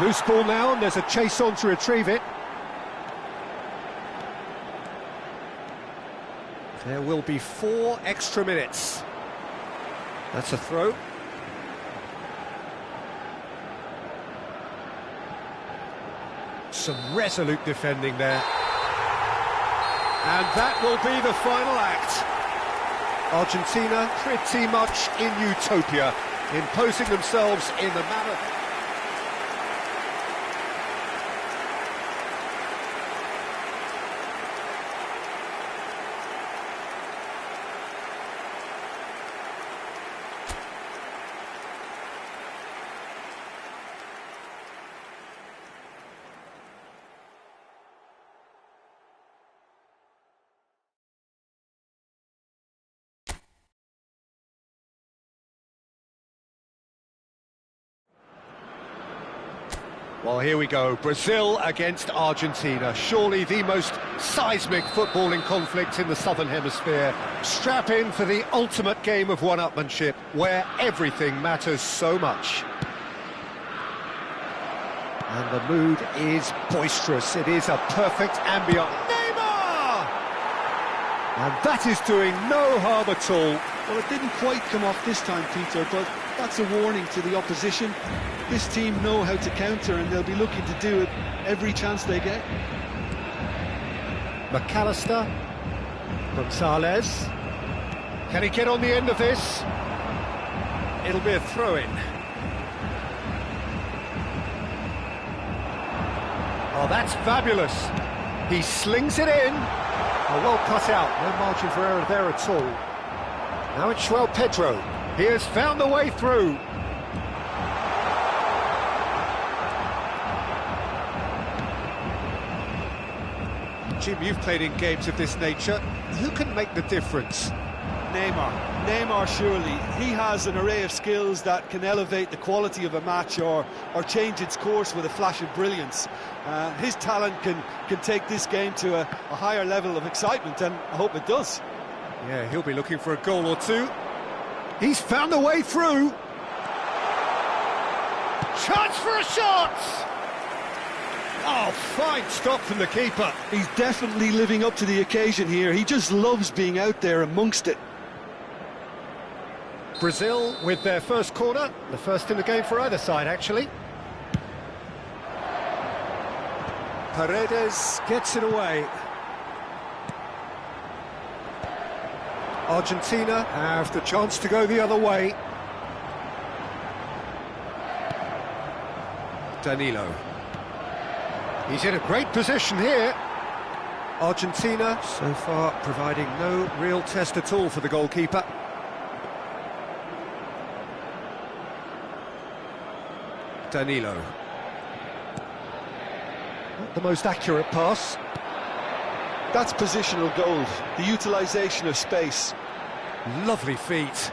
Loose ball now, and there's a chase on to retrieve it. There will be 4 extra minutes. That's a throw. Some resolute defending there. And that will be the final act. Argentina pretty much in utopia, imposing themselves in the manner... Well, here we go. Brazil against Argentina. Surely the most seismic footballing conflict in the Southern Hemisphere. Strap in for the ultimate game of one-upmanship, where everything matters so much. And the mood is boisterous. It is a perfect ambience. Neymar! And that is doing no harm at all. Well, it didn't quite come off this time, Peter, but that's a warning to the opposition. This team know how to counter, and they'll be looking to do it every chance they get. McAllister. Gonzalez. Can he get on the end of this? It'll be a throw-in. Oh, that's fabulous. He slings it in. Oh, well cut out. No margin for error there at all. Now it's João Pedro. He has found the way through. Jim, you've played in games of this nature. Who can make the difference? Neymar surely. He has an array of skills that can elevate the quality of a match or change its course with a flash of brilliance. His talent can take this game to a higher level of excitement, and I hope it does. Yeah, he'll be looking for a goal or two. He's found a way through. Chance for a shot! Oh, fine stop from the keeper. He's definitely living up to the occasion here. He just loves being out there amongst it. Brazil with their first corner, the first in the game for either side, actually. Paredes gets it away. Argentina have the chance to go the other way. Danilo. He's in a great position here. Argentina, so far, providing no real test at all for the goalkeeper. Danilo. Not the most accurate pass. That's positional gold, the utilisation of space. Lovely feet.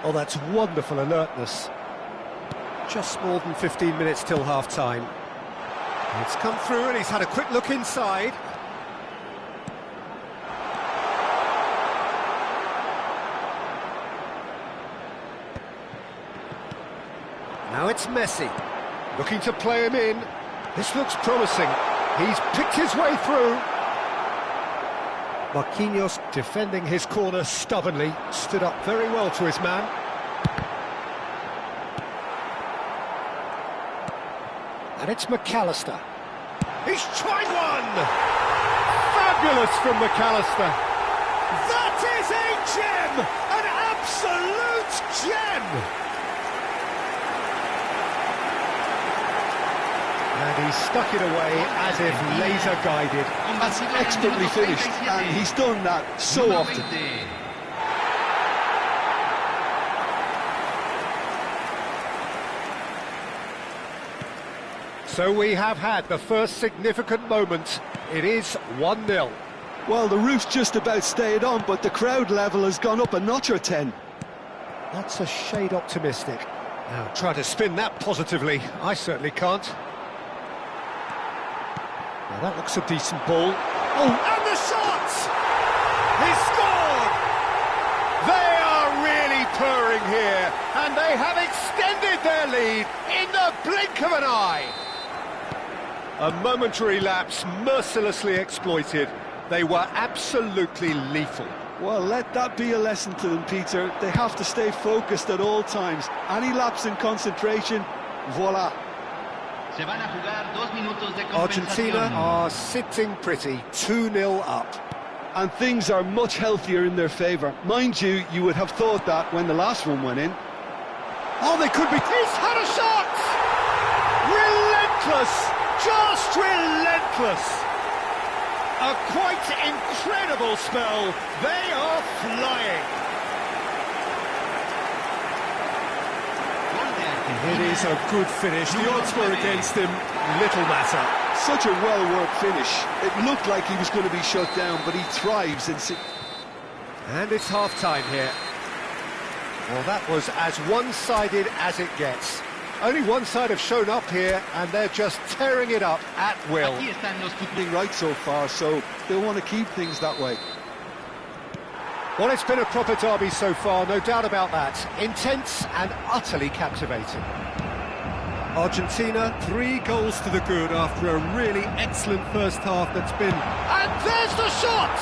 Oh, that's wonderful alertness. Just more than 15 minutes till half-time. It's come through and he's had a quick look inside. Now it's Messi, looking to play him in. This looks promising. He's picked his way through. Marquinhos defending his corner stubbornly, stood up very well to his man. And it's McAllister. He's tried one! Fabulous from McAllister. That is a gem! An absolute gem! And he stuck it away as if laser-guided. That's expertly finished, and he's done that so often. So we have had the first significant moment. It is 1-0. Well, the roof's just about stayed on, but the crowd level has gone up a notch or 10. That's a shade optimistic. Now, try to spin that positively. I certainly can't. Now, that looks a decent ball. Oh, and the shot! He scored! They are really purring here, and they have extended their lead in the blink of an eye. A momentary lapse mercilessly exploited. They were absolutely lethal. Well, let that be a lesson to them, Peter. They have to stay focused at all times. Any lapse in concentration, voila. Argentina are sitting pretty, 2-0 up. And things are much healthier in their favour. Mind you, you would have thought that when the last one went in. Oh, they could be... He's had a shot! Relentless! Just relentless! A quite incredible spell. They are flying. It is a good finish. The odds were against him. Little matter. Such a well-worked finish. It looked like he was going to be shut down, but he thrives in... And it's half-time here. Well, that was as one-sided as it gets. Only one side have shown up here, and they're just tearing it up at will. Being right so far, so they'll want to keep things that way. Well, it's been a proper derby so far, no doubt about that. Intense and utterly captivating. Argentina, 3 goals to the good after a really excellent first half that's been... And there's the shot!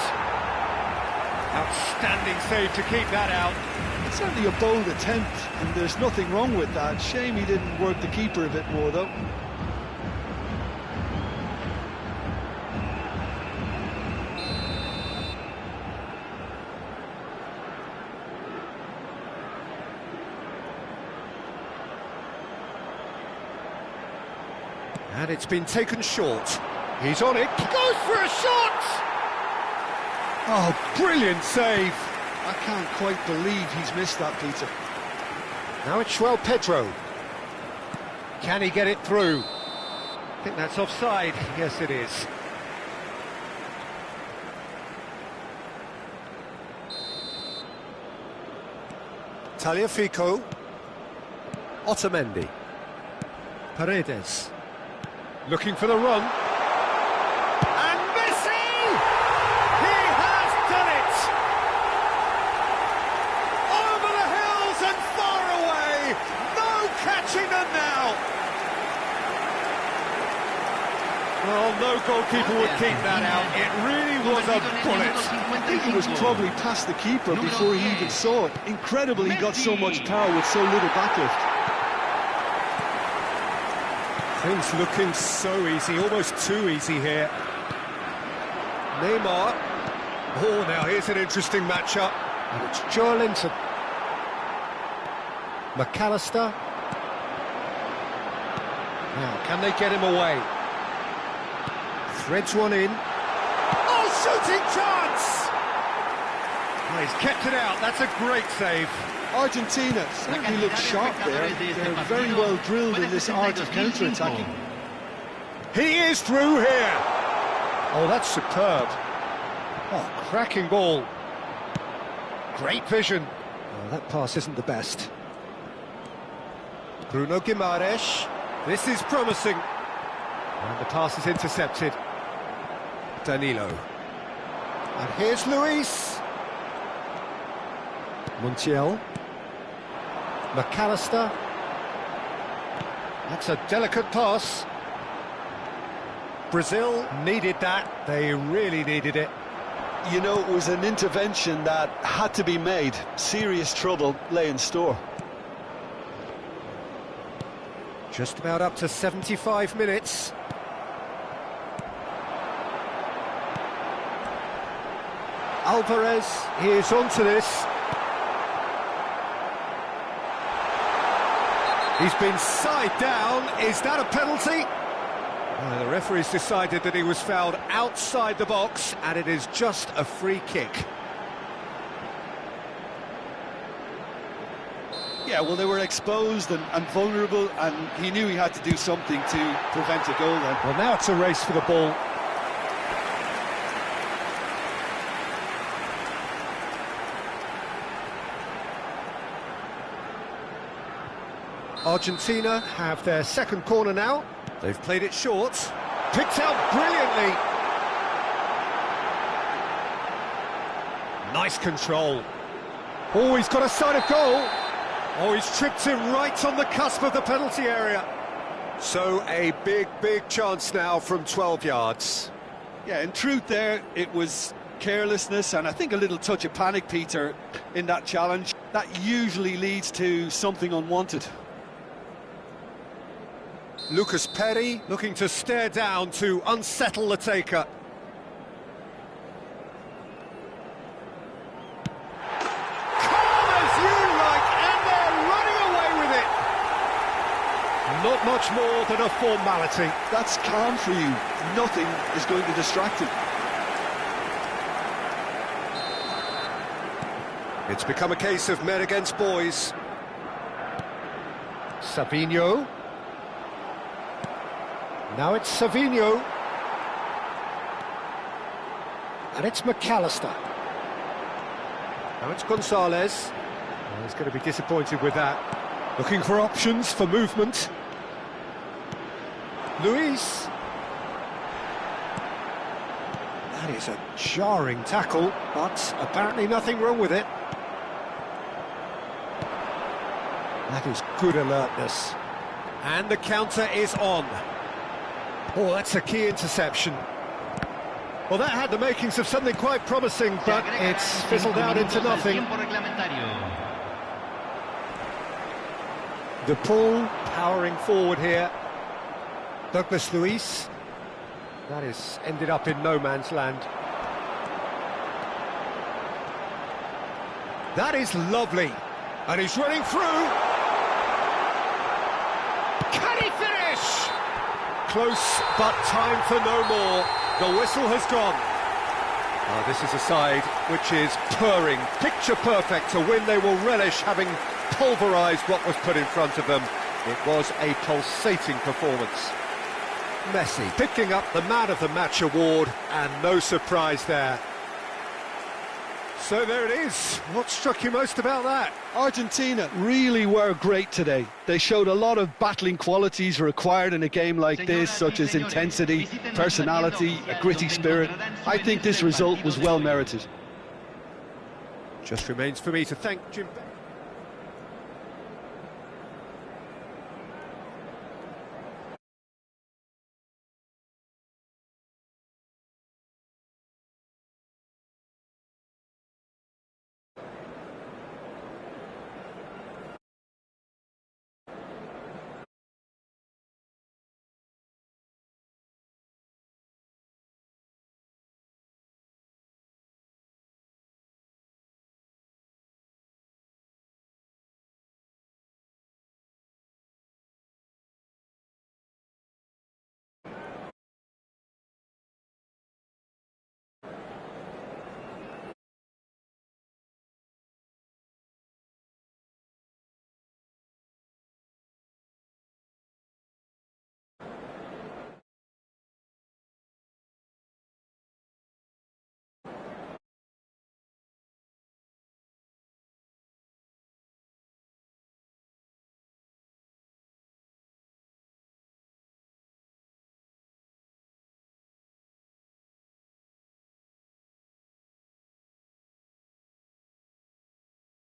Outstanding save to keep that out. It's certainly a bold attempt, and there's nothing wrong with that. Shame he didn't work the keeper a bit more, though. And it's been taken short. He's on it. He goes for a shot! Oh, brilliant save. I can't quite believe he's missed that, Peter. Now it's João Pedro. Can he get it through? I think that's offside. Yes, it is. Tagliafico. Otamendi. Paredes. Looking for the run. And Messi! He has done it! Over the hills and far away! No catching them now! Well, no goalkeeper would keep that out. It really was a bullet. I think he was probably past the keeper before he even saw it. Incredible he got so much power with so little backlift. Things looking so easy, almost too easy here. Neymar. Oh, now here's an interesting matchup. And it's Joelinton. McAllister. Now, can they get him away? Threads one in. Oh, shooting chance! Oh, he's kept it out, that's a great save. Argentina certainly look sharp there. They're very well drilled in this art of counter-attacking. He is through here! Oh, that's superb. Oh, cracking ball. Great vision. Oh, that pass isn't the best. Bruno Guimaraes. This is promising. And the pass is intercepted. Danilo. And here's Luis. Montiel. McAllister. That's a delicate pass. Brazil needed that. They really needed it. You know, it was an intervention that had to be made. Serious trouble lay in store. Just about up to 75 minutes. Alvarez, he is onto this. He's been side down. Is that a penalty? The referee's decided that he was fouled outside the box, and it is just a free kick. Yeah, well, they were exposed and vulnerable, and he knew he had to do something to prevent a goal then. Well, now it's a race for the ball. Argentina have their second corner now. They've played it short. Picked out brilliantly. Nice control. Oh, he's got a sight of goal. Oh, he's tripped him right on the cusp of the penalty area. So a big, big chance now from 12 yards. Yeah, in truth there, it was carelessness and I think a little touch of panic, Peter, in that challenge. That usually leads to something unwanted. Lucas Perry looking to stare down to unsettle the taker. Calm as you like, and they're running away with it. Not much more than a formality. That's calm for you. Nothing is going to distract him. It's become a case of men against boys. Savinho. Now it's Savinho. And it's McAllister. Now it's Gonzalez. Oh, he's going to be disappointed with that. Looking for options for movement. Luis. That is a jarring tackle, but apparently nothing wrong with it. That is good alertness. And the counter is on. Oh, that's a key interception. Well, that had the makings of something quite promising, but it's fizzled out into nothing. De Paul powering forward here. Douglas Luis. That is ended up in no man's land. That is lovely. And he's running through. Can he finish? Close, but time for no more. The whistle has gone. This is a side which is purring, picture perfect, a win they will relish, having pulverised what was put in front of them. It was a pulsating performance. Messi picking up the Man of the Match award, and no surprise there. So there it is. What struck you most about that? Argentina really were great today. They showed a lot of battling qualities required in a game like this, such as intensity, personality, a gritty spirit. I think this result was well merited. Just remains for me to thank Jim.